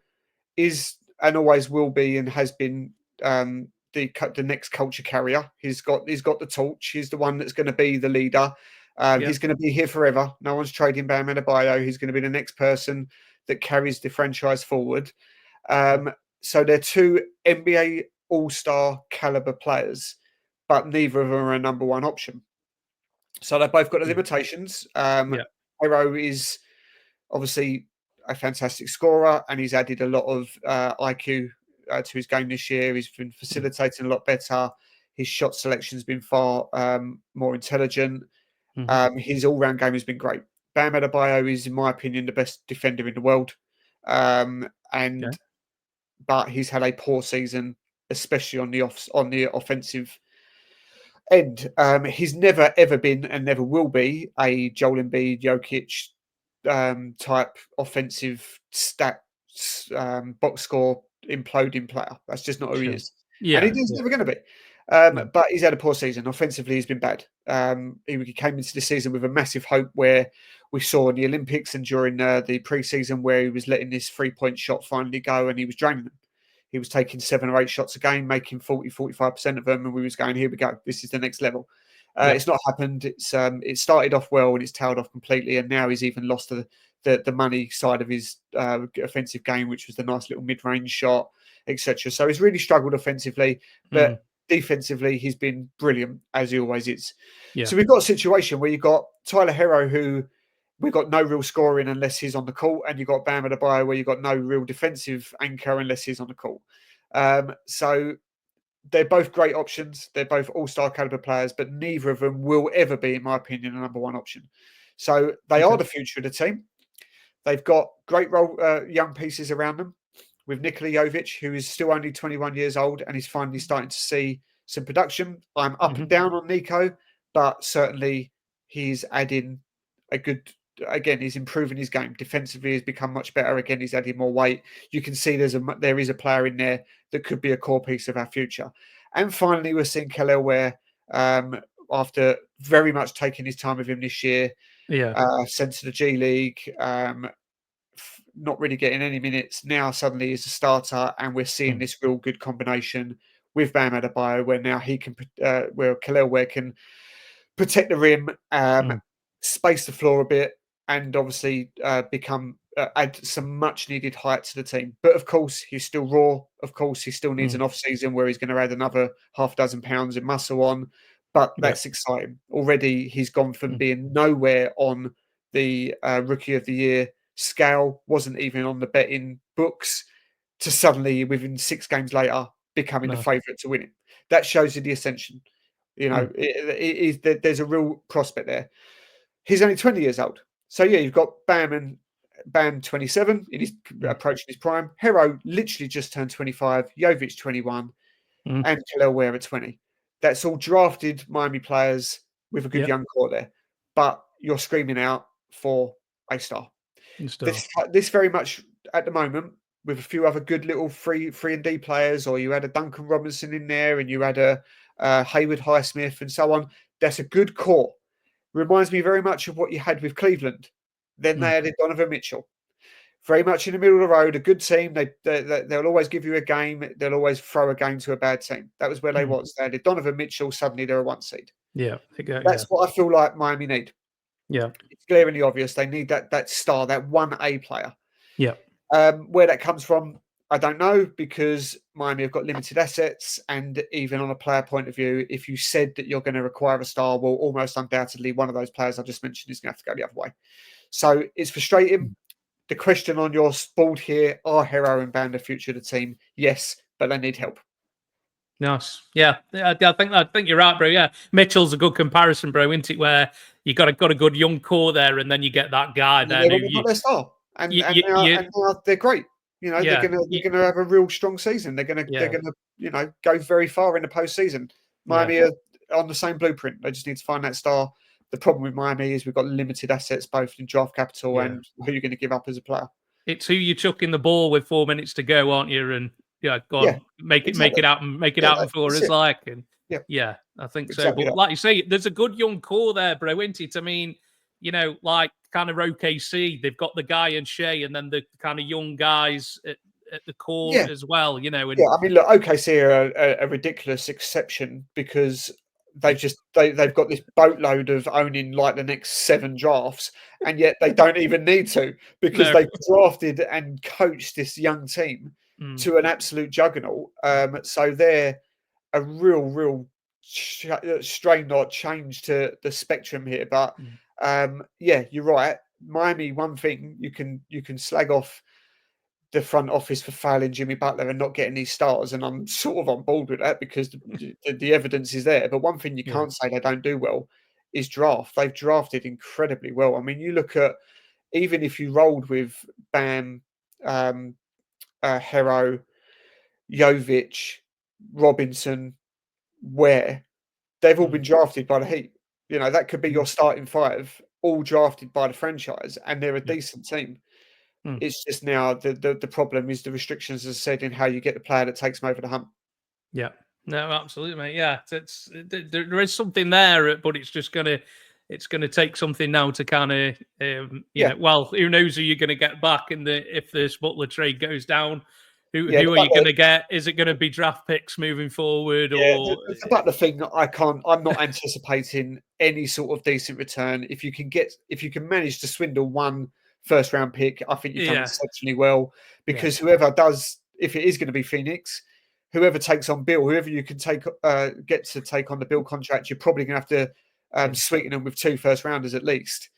is and always will be and has been the next culture carrier. He's got the torch. He's the one that's going to be the leader. He's going to be here forever. No one's trading Bam Adebayo. He's going to be the next person that carries the franchise forward. So they're 2 NBA All-Star caliber players, but neither of them are a number 1 option. So they've both got the limitations. Hero is obviously a fantastic scorer, and he's added a lot of IQ to his game this year. He's been facilitating a lot better. His shot selection has been far more intelligent. His all-round game has been great. Bam Adebayo is, in my opinion, the best defender in the world, but he's had a poor season, especially on the offensive end. He's never ever been and never will be a Joel Embiid, Jokic type offensive stat box score imploding player. That's just not who he is, and he's never going to be. But he's had a poor season. Offensively, he's been bad. He came into the season with a massive hope where we saw in the Olympics and during the pre-season where he was letting this 3-point shot finally go and he was draining them. He was taking 7 or 8 shots a game, making 40-45% of them, and we was going, here we go, this is the next level. It's not happened. It started off well and it's tailed off completely, and now he's even lost the money side of his offensive game, which was the nice little mid-range shot, etc. So he's really struggled offensively, but defensively he's been brilliant, as he always is. So we've got a situation where you've got Tyler Herro, who we've got no real scoring unless he's on the court, and you've got Bam Adebayo, where you've got no real defensive anchor unless he's on the court. So they're both great options. They're both all-star caliber players, but neither of them will ever be, in my opinion, a number one option. So they are the future of the team. They've got great young pieces around them, with Nikola Jovic, who is still only 21 years old and he's finally starting to see some production. I'm up and down on Nico, but certainly he's adding a good, again, he's improving his game. Defensively, he's become much better. Again, he's adding more weight. You can see there is a player in there that could be a core piece of our future. And finally, we're seeing Kelly Ware, after very much taking his time with him this year, sent to the G League, not really getting any minutes. Now suddenly is a starter, and we're seeing this real good combination with Bam Adebayo, where now he can, where Kelly Ware can protect the rim, space the floor a bit, and obviously add some much needed height to the team. But of course, he's still raw. Of course, he still needs an off season where he's going to add another half dozen pounds in muscle on. But that's exciting. Already, he's gone from being nowhere on the Rookie of the Year scale, wasn't even on the betting books, to suddenly within 6 games later becoming the favourite to win it. That shows you the ascension. You know, there's a real prospect there. He's only 20 years old. So, yeah, you've got Bam 27, he's approaching his prime. Herro literally just turned 25, Jovic 21, and Kelly Ware at 20. That's all drafted Miami players with a good young core there. But you're screaming out for a star. This very much, at the moment, with a few other good little free and D players, or you had a Duncan Robinson in there and you had a Hayward Highsmith and so on, that's a good core. Reminds me very much of what you had with Cleveland. Then they added Donovan Mitchell. Very much in the middle of the road, a good team. They'll always give you a game. They'll always throw a game to a bad team. That was where they was. They added Donovan Mitchell. Suddenly they're a 1 seed. That's what I feel like Miami need. It's glaringly obvious. They need that star, that 1A player. Where that comes from, I don't know, because Miami have got limited assets, and even on a player point of view, if you said that you're going to require a star, well, almost undoubtedly one of those players I just mentioned is going to have to go the other way. So it's frustrating. The question on your board here, are Herro and Bam the future of the team? Yes, but they need help. Nice. Yeah, I think you're right, bro. Yeah, Mitchell's a good comparison, bro, isn't it? Where you got a good young core there, and then you get that guy there. They've got their star, and now they're great. You know, they're gonna have a real strong season. They're gonna go very far in the postseason. Miami are on the same blueprint. They just need to find that star. The problem with Miami is we've got limited assets, both in draft capital and who you're going to give up as a player. It's who you're chucking the ball with 4 minutes to go, aren't you? And go on, make it happen for us, like, and I think so. But like you say, there's a good young core there, bro, isn't it? I mean, like kind of OKC, they've got the guy and Shea, and then the kind of young guys at the core as well. And I mean, look, OKC are a ridiculous exception because they've got this boatload of owning like the next 7 drafts, and yet they don't even need to, because they've drafted and coached this young team to an absolute juggernaut. So they're a real strain or change to the spectrum here. But you're right. Miami, one thing you can slag off the front office for failing Jimmy Butler and not getting these stars, and I'm sort of on board with that because the evidence is there. But one thing you Yeah. can't say they don't do well is draft. They've drafted incredibly well. I mean, you look at even if you rolled with Bam, Hero, Jovic, Robinson, Ware, they've all been drafted by the Heat. You know, that could be your starting five, all drafted by the franchise, and they're a Yeah. decent team. Mm. It's just now the problem is the restrictions, as I said, in how you get the player that takes them over the hump. Yeah. No, absolutely, mate. Yeah, there is something there, but it's gonna take something now to kind of Yeah, well, who knows who you're gonna get back in the if this Butler trade goes down. yeah. Who are you gonna get? Is it gonna be draft picks moving forward or The Butler thing, I'm not anticipating any sort of decent return. If you can manage to swindle one first round pick, I think you've done yeah, exceptionally well. yeah, Because whoever does, if it is going to be Phoenix, whoever takes on Bill, whoever you can get to take on the Bill contract, you're probably going to have to yeah, sweeten them with 2 first rounders at least.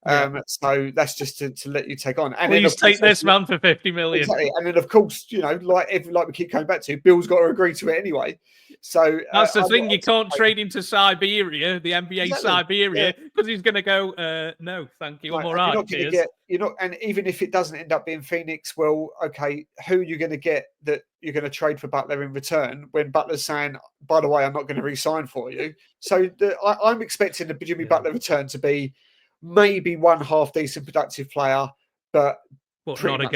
yeah. So that's just to let you take on. And then Please of course take this man for 50 million. exactly. And then of course, you know, like we keep coming back to, Bill's got to agree to it anyway. So That's the I'm thing. not You can't anticipating trade him to Siberia, the NBA exactly. Yeah. Siberia, because he's going to go, no, thank you. I'm Right, all and you're right. not going to Cheers. get you're not, and even if it doesn't end up being Phoenix, well, okay, who are you going to get that you're going to trade for Butler in return? When Butler's saying, by the way, I'm not going to re-sign for you. So I'm expecting the Jimmy Yeah. Butler return to be maybe one half decent productive player, but But pretty not a much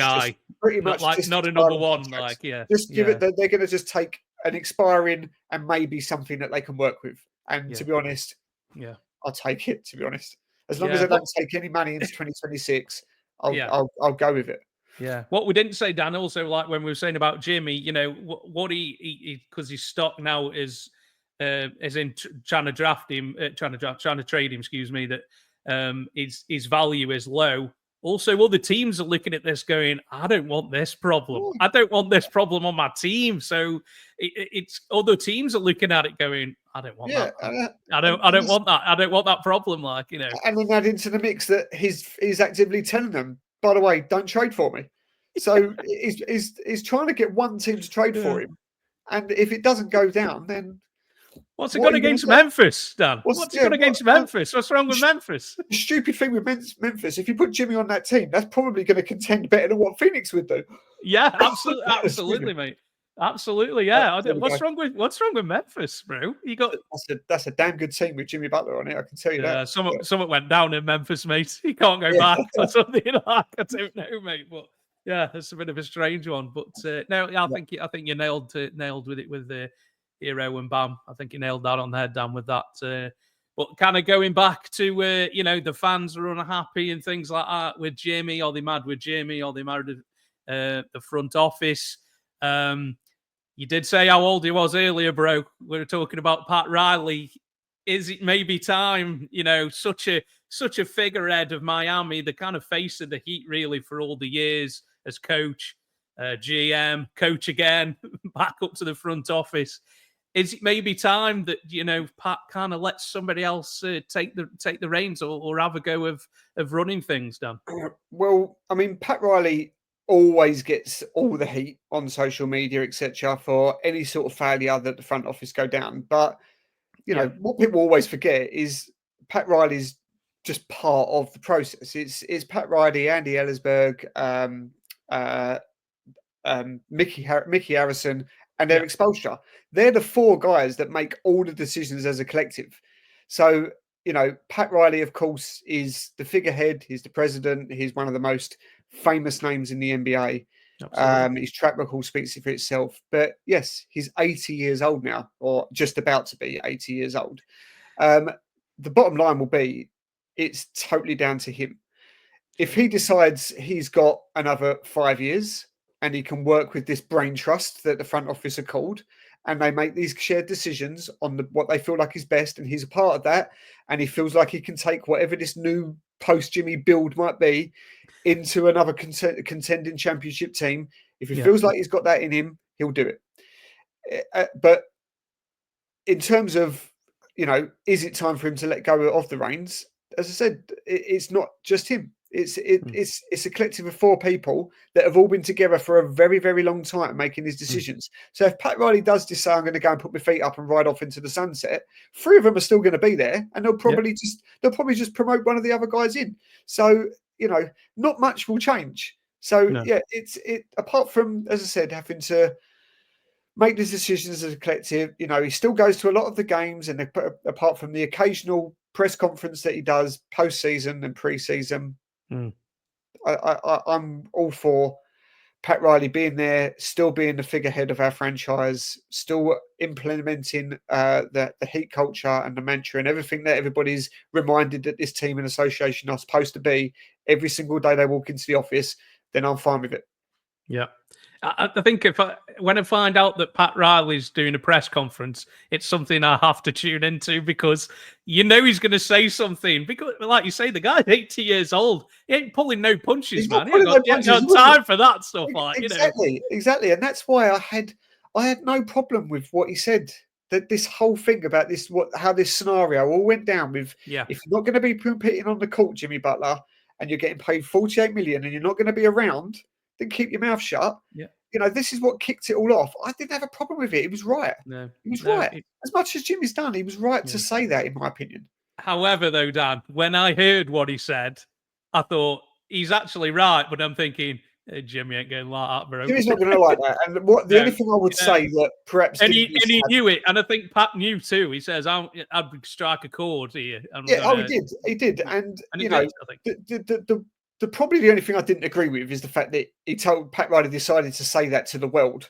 just guy. Not a number expiring one. contracts. Like, yeah. Just give Yeah. it. They're going to just take an expiring and maybe something that they can work with. And Yeah. to be honest, Yeah. I'll take it, to be honest. As long as Yeah. I don't take any money into 2026, I'll Yeah. I'll go with it. Yeah. What we didn't say, Dan, also, like when we were saying about Jimmy, what because his stock now is in trying to draft him, trying to trade him, excuse me, that his value is low. Also, other teams are looking at this going, I don't want this problem. I don't want this problem on my team. So it's other teams are looking at it going, I don't want Yeah, that. I don't want that. I don't want that problem. Like, and then add into the mix that he's actively telling them, by the way, don't trade for me. So he's trying to get one team to trade for Yeah. him, and if it doesn't go down, then What's it what got are you going against to say? Memphis, Dan? What's it got against Memphis? What's wrong with Memphis? The stupid thing with Memphis, if you put Jimmy on that team, that's probably going to contend better than what Phoenix would do. Yeah, absolutely, mate. Absolutely, yeah. What's wrong with Memphis, bro? You got that's a damn good team with Jimmy Butler on it. I can tell you that. Something went down in Memphis, mate. You can't go back or something like. I don't know, mate. But yeah, it's a bit of a strange one. But no, I think you nailed with it with the Hero and Bam. I think you nailed that on the head, Dan, with that. But kind of going back to the fans are unhappy and things like that with Jimmy. Are they mad with Jimmy? Are they mad at the front office? You did say how old he was earlier, bro. We were talking about Pat Riley. Is it maybe time? Such a figurehead of Miami, the kind of face of the Heat, really, for all the years as coach, GM, coach again, back up to the front office. Is it maybe time that Pat kind of lets somebody else take the reins or have a go of running things, Dan? Well, I mean, Pat Riley always gets all the heat on social media, etc., for any sort of failure that the front office go down. But what people always forget is Pat Riley's just part of the process. It's Pat Riley, Andy Ellisberg, Mickey Harrison, and Eric Spoelstra. They're the 4 guys that make all the decisions as a collective. So, Pat Riley, of course, is the figurehead. He's the president. He's one of the most famous names in the NBA. His track record speaks for itself. But yes, he's 80 years old now, or just about to be 80 years old. The bottom line will be, it's totally down to him. If he decides he's got another 5 years and he can work with this brain trust that the front office are called, and they make these shared decisions on what they feel like is best, and he's a part of that, and he feels like he can take whatever this new post-Jimmy build might be into another contending championship team. If he feels like he's got that in him, he'll do it. But in terms of, is it time for him to let go of the reins? As I said, it's not just him. Mm. It's a collective of 4 people that have all been together for a very, very long time making these decisions. So if Pat Riley does decide I'm going to go and put my feet up and ride off into the sunset, 3 of them are still going to be there, and they'll probably just promote one of the other guys in. So not much will change. So No. yeah, apart from, as I said, having to make these decisions as a collective. He still goes to a lot of the games, and apart from the occasional press conference that he does post-season and pre-season, I'm all for Pat Riley being there, still being the figurehead of our franchise, still implementing the Heat culture and the mantra and everything that everybody's reminded that this team and association are supposed to be every single day they walk into the office. Then I'm fine with it. Yeah. I think when I find out that Pat Riley's doing a press conference, it's something I have to tune into, because he's going to say something. Because, like you say, the guy's 80 years old. He ain't pulling no punches, He's man. not He ain't pulling no got punches. time for that stuff. Exactly, and that's why I had no problem with what he said. That this whole thing about how this scenario all went down with, Yeah. if you're not going to be competing on the court, Jimmy Butler, and you're getting paid 48 million, and you're not going to be around, then keep your mouth shut. Yeah. This is what kicked it all off. I didn't have a problem with it. He was right. No. He was No. right. As much as Jimmy's done, he was right to say that, in my opinion. However, though, Dan, when I heard what he said, I thought he's actually right. But I'm thinking, hey, Jimmy ain't going like that, bro. Jimmy's not going to like that. And the only thing I would say that perhaps and he knew it, and I think Pat knew too. He says, "I'd strike a chord here." He did, and he did, I think. Probably the only thing I didn't agree with is the fact that Pat Riley decided to say that to the world.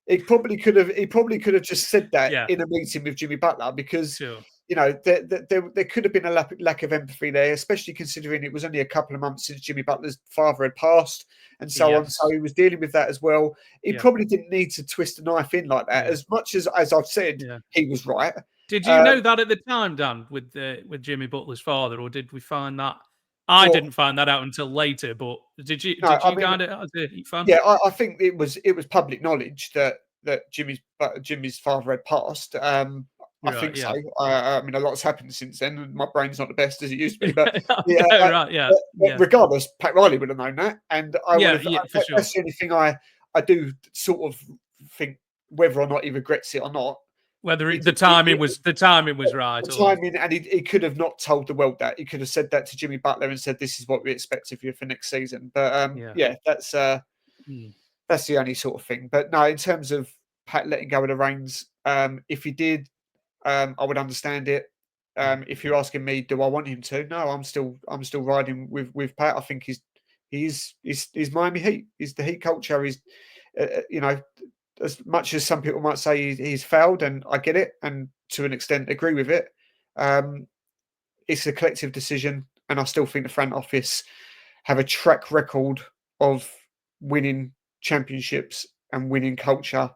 He probably could have just said that in a meeting with Jimmy Butler, because there could have been a lack of empathy there, especially considering it was only a couple of months since Jimmy Butler's father had passed and so on. So he was dealing with that as well. He probably didn't need to twist a knife in like that. As much as I've said, he was right. Did you know that at the time, Dan, with Jimmy Butler's father, or did we find that? I didn't find that out until later, but did you? No, did you kind of as a Heat fan? Yeah, I think it was public knowledge that Jimmy's father had passed. I think so. I mean, a lot's happened since then, and my brain's not the best as it used to be. But but regardless, Pat Riley would have known that, and I would have. For sure. That's the only thing I do sort of think, whether or not he regrets it or not. Whether the timing was right. The timing, and he could have not told the world that. He could have said that to Jimmy Butler and said, "This is what we expect of you for next season." But that's the only sort of thing. But no, in terms of Pat letting go of the reins, if he did, I would understand it. If you're asking me, do I want him to? No, I'm still riding with Pat. I think he's Miami Heat. He's the Heat culture. He's as much as some people might say he's failed, and I get it, and to an extent agree with it. It's a collective decision, and I still think the front office have a track record of winning championships and winning culture,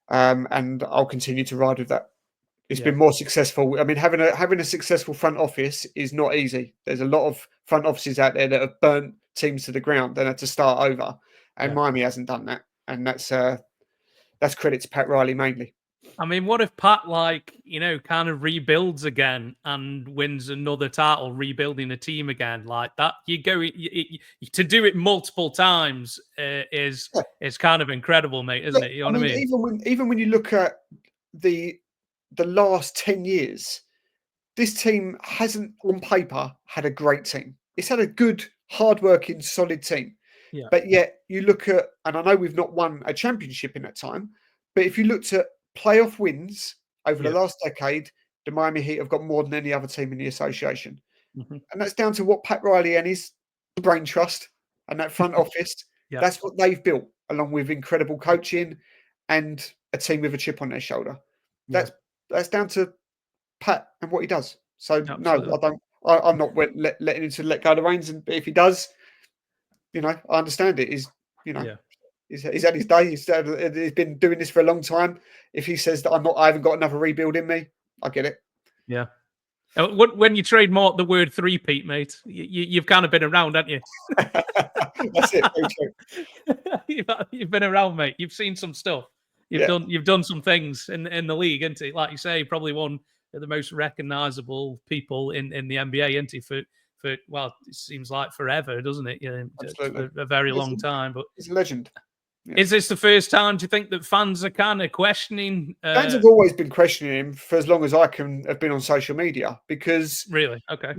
and I'll continue to ride with that. It's been more successful. I mean, having a successful front office is not easy. There's a lot of front offices out there that have burnt teams to the ground and had to start over, and Miami hasn't done that, and that's credit to Pat Riley mainly. I mean, what if Pat, kind of rebuilds again and wins another title, rebuilding a team again like that? To do it multiple times is kind of incredible, mate, isn't it? You know what I mean? Even when you look at the last 10 years, this team hasn't on paper had a great team. It's had a good, hardworking, solid team. Yeah. But yet you look at, and I know we've not won a championship in that time, but if you looked at playoff wins over the last decade, the Miami Heat have got more than any other team in the association. And that's down to what Pat Riley and his brain trust and that front office, that's what they've built, along with incredible coaching and a team with a chip on their shoulder. That's down to Pat and what he does. So no, I'm not letting him to let go of the reins. And if he does, I understand it. He's had his day. He's been doing this for a long time. If he says that I haven't got another rebuild in me, I get it. Yeah. When you trademark the word three-peat, mate, you've kind of been around, haven't you? That's it. You've been around, mate. You've seen some stuff. You've done some things in the league, isn't it? Like you say, probably one of the most recognizable people in the NBA, isn't he, for well, it seems like forever, doesn't it? Yeah, Absolutely. for a very long time. But He's a legend. Yeah. is this the first time, do you think, that fans are kind of questioning? Fans have always been questioning him for as long as I can have been on social media, because Really? Okay.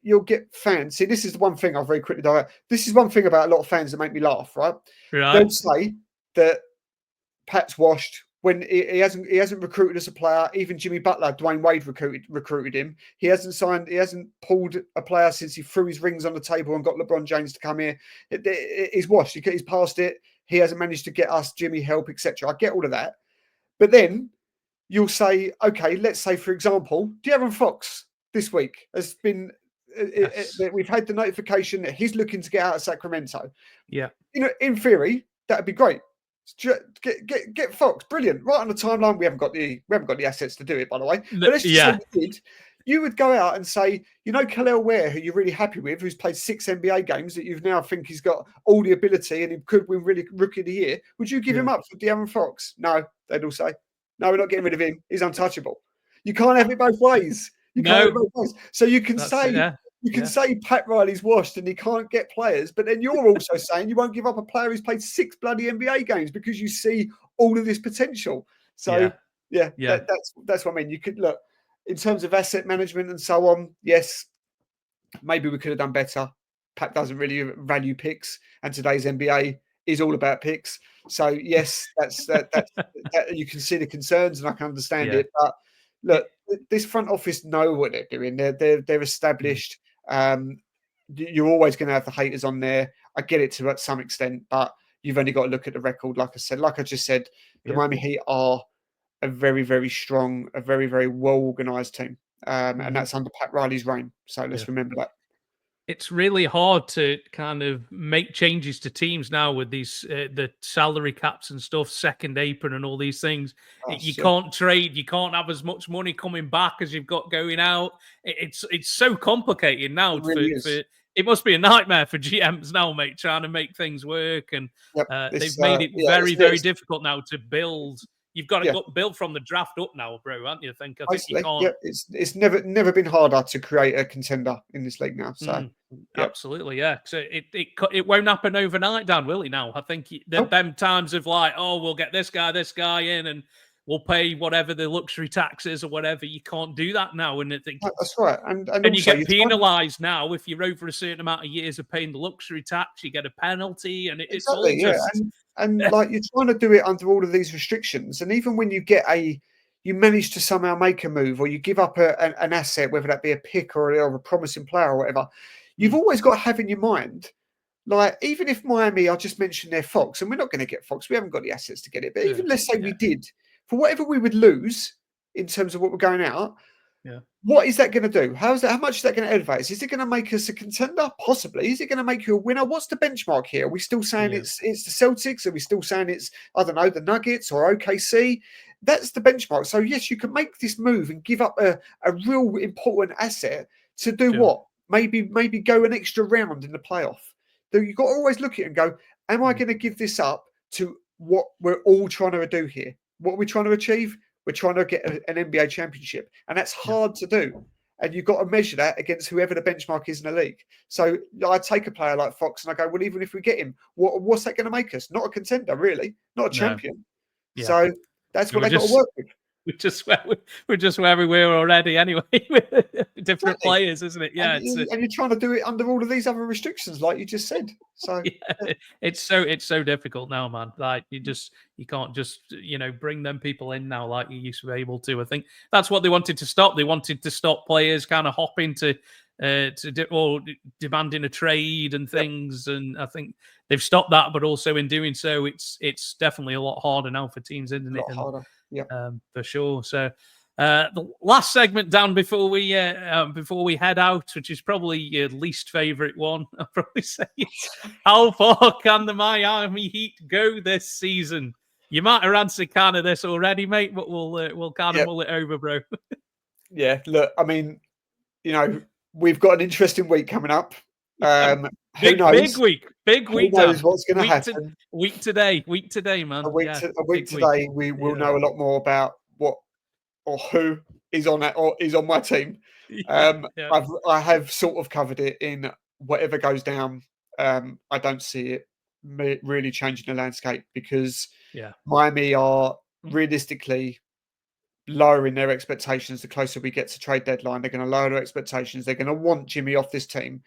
you'll get fans. See, this is the one thing I'll very quickly direct. This is one thing about a lot of fans that make me laugh, right? Right. They'll say that Pat's washed when he hasn't recruited as a player. Even Jimmy Butler, Dwayne Wade recruited him. He hasn't pulled a player since he threw his rings on the table and got LeBron James to come here. He's washed. He's past it. He hasn't managed to get us Jimmy help, etc. I get all of that, but then you'll say, okay, let's say, for example, De'Aaron Fox this week has been. Yes. We've had the notification that he's looking to get out of Sacramento. Yeah. In theory, that'd be great. Get Fox, brilliant. Right on the timeline. We haven't got the assets to do it, by the way. But let's just say we did. You would go out and say, Khalil Ware, who you're really happy with, who's played 6 NBA games, that you now think he's got all the ability and he could win really Rookie of the Year. Would you give him up for De'Aaron Fox? No, they'd all say, no, we're not getting rid of him. He's untouchable. You can't have it both ways. You can't have it both ways. So you can say Pat Riley's washed and he can't get players, but then you're also saying you won't give up a player who's played 6 bloody NBA games because you see all of this potential. So that's what I mean. You could look in terms of asset management and so on. Yes, maybe we could have done better. Pat doesn't really value picks, and today's NBA is all about picks. So yes, that's you can see the concerns and I can understand it. But look, this front office know what they're doing. They're established. You're always going to have the haters on there. I get it to some extent, but you've only got to look at the record. Like I just said, the Miami Heat are a very, very strong, a very, very well organized team, and that's under Pat Riley's reign. So let's remember that. It's really hard to kind of make changes to teams now with these the salary caps and stuff, second apron and all these things. You can't trade, you can't have as much money coming back as you've got going out. It's so complicated now. It really is. It must be a nightmare for GMs now, mate, trying to make things work. And they've made it very, very difficult now to build. You've got to build from the draft up now, bro, haven't you? I think you can't. Yeah, it's never been harder to create a contender in this league now. So absolutely, yeah. So it won't happen overnight, Dan, will it? Now I think them times of like, oh, we'll get this guy in, and we'll pay whatever the luxury tax is or whatever. You can't do that now, and I think that's right. And you get penalised now if you're over a certain amount of years of paying the luxury tax. You get a penalty, and it's all just. And like you're trying to do it under all of these restrictions, and even when you you manage to somehow make a move, or you give up an asset, whether that be a pick or a promising player or whatever, you've always got to have in your mind, like, even if Miami, I just mentioned their Fox, and we're not going to get Fox, we haven't got the assets to get it, but even let's say we did, for whatever we would lose in terms of what we're going out, what is that going to do? How much is that going to elevate us? Is it going to make us a contender? Possibly. Is it going to make you a winner? What's the benchmark here? Are we still saying it's the Celtics? Are we still saying it's, I don't know, the Nuggets or OKC? That's the benchmark. So yes, you can make this move and give up a real important asset to do what? Maybe go an extra round in the playoff. You've got to always look at it and go, am I going to give this up to what we're all trying to do here? What are we trying to achieve? We're trying to get an NBA championship, and that's hard to do. And you've got to measure that against whoever the benchmark is in the league. So I take a player like Fox and I go, well, even if we get him, what's that going to make us? Not a contender, really, not a champion. Yeah. So that's what they've got to work with. We're just where we were already anyway, different players, isn't it? Yeah, and you're trying to do it under all of these other restrictions, like you just said. So it's so difficult now, man. Like you can't just bring them people in now like you used to be able to. I think that's what they wanted to stop. They wanted to stop players kind of hopping or demanding a trade and things. And I think they've stopped that, but also in doing so, it's definitely a lot harder now for teams, isn't it? A lot harder. Yeah, for sure. So the last segment, Dan, before we head out, which is probably your least favorite one, I'll probably say, how far can the Miami Heat go this season? You might have answered kind of this already, mate, but we'll kind of mull it over, bro. Yeah, look, I mean, we've got an interesting week coming up. Who knows? Big week. Who knows what's going to happen? Week today, man. A week today, we will know a lot more about what or who is on that or is on my team. Yeah, yeah, I have sort of covered it in whatever goes down. I don't see it really changing the landscape because yeah. Miami are realistically lowering their expectations the closer we get to trade deadline. They're going to lower their expectations. They're going to want Jimmy off this team.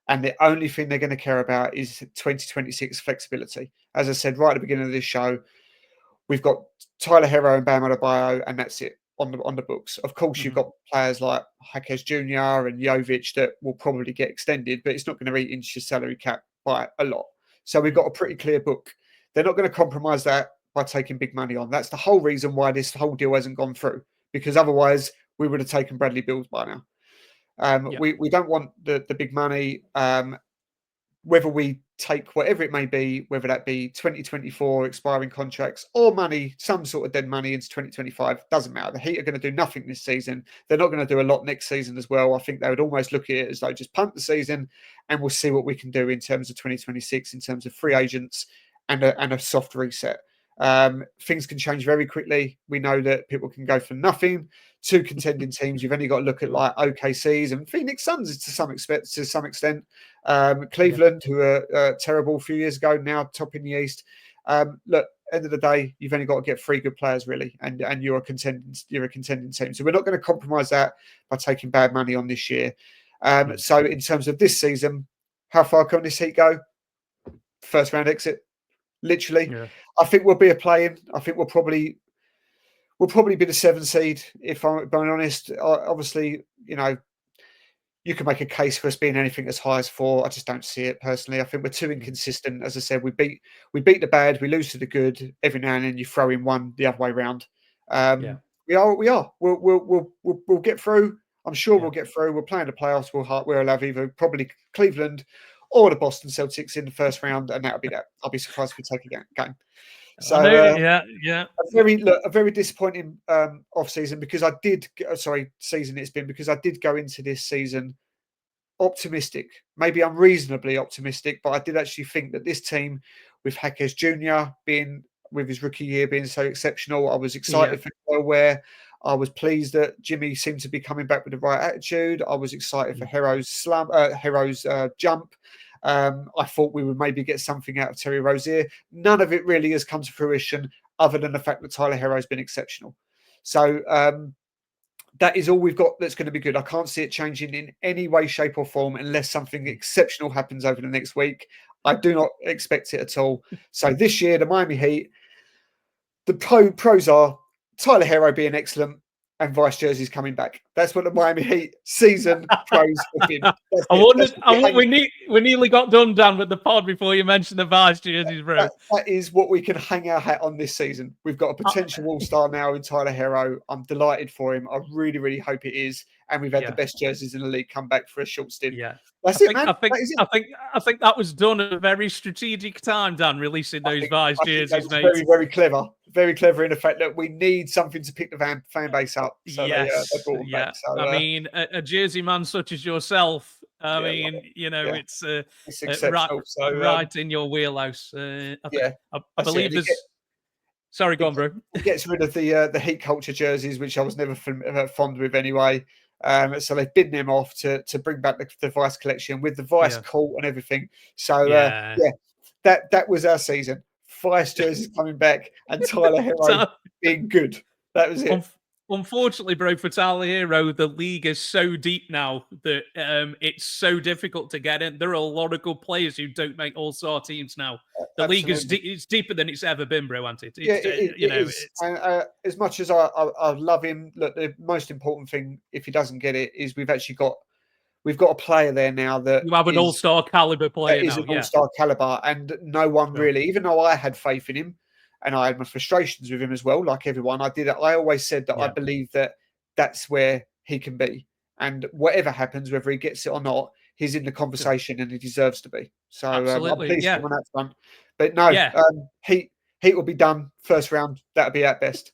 And the only thing they're going to care about is 2026 flexibility. As I said right at the beginning of this show, we've got Tyler Hero and Bam Adebayo, and that's it on the books. Of course, you've Hmm. got players like Jaquez Jr. and Jovic that will probably get extended, but it's not going to eat into your salary cap by a lot. So we've got a pretty clear book. They're not going to compromise that by taking big money on. That's the whole reason why this whole deal hasn't gone through, because otherwise we would have taken Bradley Beals by now. Yeah, We don't want the big money. Whether we take whatever it may be, whether that be 2024 expiring contracts or money, some sort of dead money into 2025, doesn't matter. The Heat are going to do nothing this season. They're not going to do a lot next season as well. I think they would almost look at it as though just punt the season and we'll see what we can do in terms of 2026, in terms of free agents and a soft reset. Things can change very quickly. We know that people can go for nothing. Two contending teams. You've only got to look at like OKC's and Phoenix Suns to some extent. Cleveland, who were terrible a few years ago, now top in the East. Look, end of the day, you've only got to get three good players really, and you're a contending team. So we're not going to compromise that by taking bad money on this year. So in terms of this season, how far can this Heat go? First round exit, literally. yeah, I think we'll be a play-in. I think we'll probably be the 7 seed, if I'm being honest. Obviously, you can make a case for us being anything as high as 4. I just don't see it personally. I think we're too inconsistent. As I said, we beat the bad, we lose to the good. Every now and then you throw in one the other way around. yeah, We are what we are. We'll get through. I'm sure yeah. we'll get through. We're playing the playoffs. We'll have either probably Cleveland or the Boston Celtics in the first round, and that'll be that. I'll be surprised if we take a game. I know. So Yeah, yeah, a very disappointing off season because I did. Season it's been because I did go into this season optimistic, maybe unreasonably optimistic, but I did actually think that this team, with Jaquez Jr. being with his rookie year being so exceptional, I was yeah. excited for where. I was pleased that Jimmy seemed to be coming back with the right attitude. I was excited for Hero's jump. I thought we would maybe get something out of Terry Rozier. None of it really has come to fruition, other than the fact that Tyler Hero's been exceptional. So that is all we've got that's going to be good. I can't see it changing in any way, shape, or form unless something exceptional happens over the next week. I do not expect it at all. So this year, the Miami Heat, the pros are Tyler Hero being excellent and Vice Jersey's coming back. That's what the Miami Heat season pros have been. That's I it. wondered. That's We nearly got done, Dan, with the pod before you mentioned the Vice jerseys, bro. that is what we can hang our hat on this season. We've got a potential all-star now in Tyler Hero. I'm delighted for him. I really, really hope it is. And we've had the best jerseys in the league come back for a short stint. Yeah. That's it, man. That is it. I think that was done at a very strategic time, Dan, releasing those Vice I think jerseys, that mate. was very, very clever. Very clever in the fact that we need something to pick the fan base up. So they brought them back. So, I mean, a Jersey man such as yourself, it's exceptional. right in your wheelhouse. I believe there's. Sorry, go on, bro. It gets rid of the Heat culture jerseys, which I was never fond with anyway. So they've bidden them off to bring back the Vice collection with the Vice court and everything. So that was our season. Vice jerseys coming back and Tyler Hero being good. That was it. Unfortunately, bro, for Tyler Hero, the league is so deep now that it's so difficult to get in. There are a lot of good players who don't make all-star teams now. The league is it's deeper than it's ever been, bro, isn't it? It is. And, as much as I love him, look, the most important thing, if he doesn't get it, is we've got a player there now that you have an all-star caliber player now. An all-star caliber, and no one really, even though I had faith in him, and I had my frustrations with him as well, like everyone. I always said that I believe that that's where he can be, and whatever happens, whether he gets it or not, he's in the conversation and he deserves to be. So I'm pleased on that front. But no, Heat will be done first round. That'll be at best.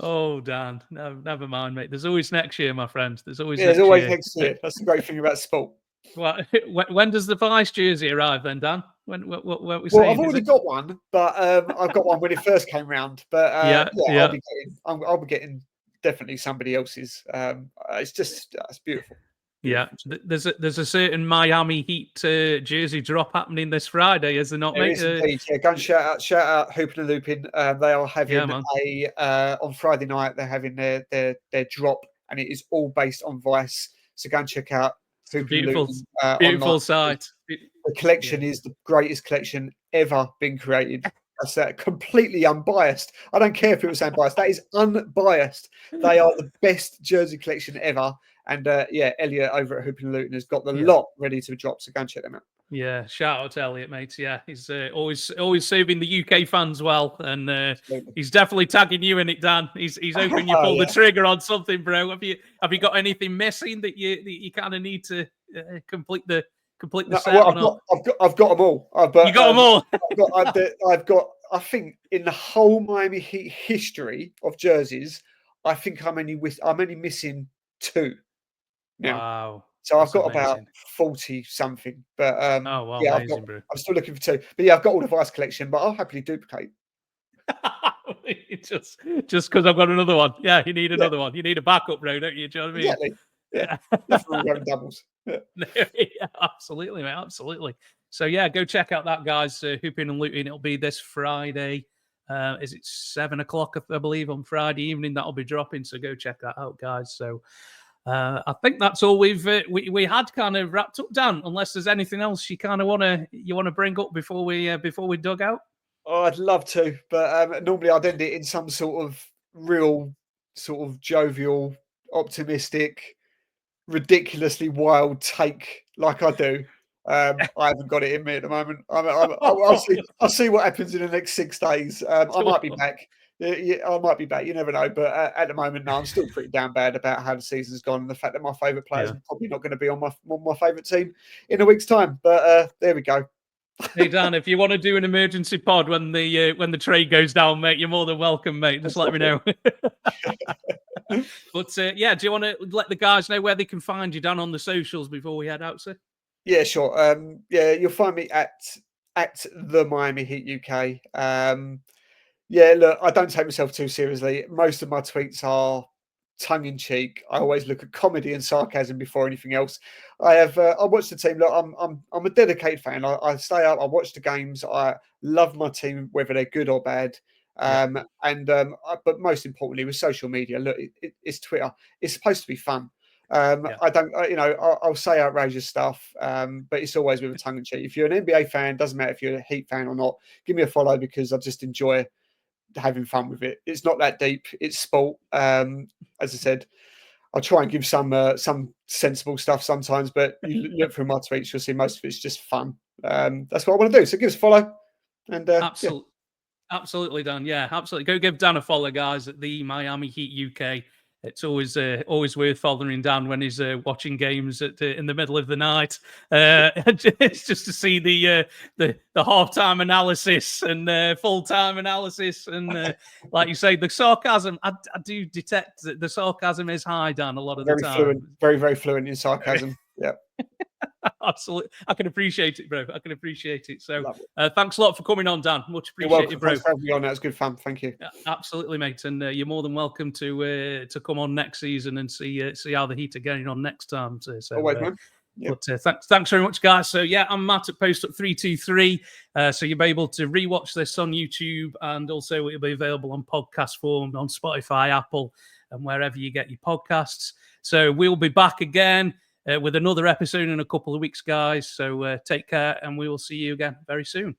Oh, Dan, no, never mind, mate. There's always next year, my friend. There's always next year. That's the great thing about sport. Well, when does the Vice jersey arrive then, Dan? What we saying? Well, I've already got one, but I've got one when it first came round. But I'll be getting definitely somebody else's. It's just it's beautiful. Yeah, there's a certain Miami Heat jersey drop happening this Friday, is there not, There mate? is indeed. Yeah, go and shout out Hooping and Looping. They are having man. on Friday night. They're having their drop, and it is all based on Vice. So go and check out Hooping and Looping beautiful online. site. The collection is the greatest collection ever been created. That's completely unbiased. I don't care if people say biased. That is unbiased. They are the best jersey collection ever. And Elliot over at Hooping and Luton has got the lot ready to drop. So go and check them out. Yeah, shout out to Elliot, mate. Yeah, he's always serving the UK fans well, and he's definitely tagging you in it, Dan. He's hoping you pull the trigger on something, bro. Have you got anything missing that you kind of need to complete the set? Well, I've got them all. You got them all. I've got. I think in the whole Miami Heat history of jerseys, I think I'm only missing 2 now. Wow. So I've got about 40 something, but amazing, bro. I'm still looking for 2. But yeah, I've got all the Vice collection, but I'll happily duplicate. just because I've got another one. Yeah, you need another one. You need a backup, bro, don't you? Do you know what I mean? Exactly. Yeah. Definitely doubles. Yeah. Yeah, absolutely, mate. Absolutely. So yeah, go check out that, guys. Hooping and Looting. It'll be this Friday. Is it 7 o'clock? I believe on Friday evening that'll be dropping. So go check that out, guys. So. I think that's all we had kind of wrapped up, Dan. Unless there's anything else you kind of want to bring up before we dug out. Oh, I'd love to, but normally I'd end it in some sort of real, sort of jovial, optimistic, ridiculously wild take like I do. I haven't got it in me at the moment. I'll see what happens in the next 6 days. I might be back. Yeah, I might be back. You never know. But at the moment, no, I'm still pretty damn bad about how the season's gone and the fact that my favourite players are probably not going to be on my favourite team in a week's time. But there we go. Hey Dan, if you want to do an emergency pod when the trade goes down, mate, you're more than welcome, mate. Just let me know. But do you want to let the guys know where they can find you, Dan, on the socials before we head out, sir? Yeah, sure. You'll find me at the Miami Heat UK. Yeah, look, I don't take myself too seriously. Most of my tweets are tongue in cheek. I always look at comedy and sarcasm before anything else. I watch the team. Look, I'm a dedicated fan. I stay up. I watch the games. I love my team, whether they're good or bad. But most importantly, with social media, look, it's Twitter. It's supposed to be fun. I don't, I'll say outrageous stuff, but it's always with a tongue in cheek. If you're an NBA fan, doesn't matter if you're a Heat fan or not, give me a follow because I just enjoy having fun with it. It's not that deep. It's sport. As I said, I'll try and give some sensible stuff sometimes, but you look through my tweets, you'll see most of it's just fun. That's what I want to do. So give us a follow. And Absolutely, Dan. Yeah, absolutely. Go give Dan a follow, guys, at the Miami Heat UK. It's always worth following Dan when he's watching games in the middle of the night. It's just to see the halftime analysis and full-time analysis, and like you say, the sarcasm. I do detect that the sarcasm is high, Dan, a lot of the time. Very, very fluent in sarcasm. Yeah. Absolutely. I can appreciate it, bro. I can appreciate it. So thanks a lot for coming on, Dan. Much appreciated, you're welcome, bro. Thanks for having me on. That was good fun. Thank you. Absolutely, mate. And you're more than welcome to come on next season and see how the Heat are getting on next time. So always, man. Yep. But thanks very much, guys. So yeah, I'm Matt at Post Up 323. So you'll be able to rewatch this on YouTube, and also it'll be available on podcast form on Spotify, Apple, and wherever you get your podcasts. So we'll be back again with another episode in a couple of weeks, guys. So take care, and we will see you again very soon.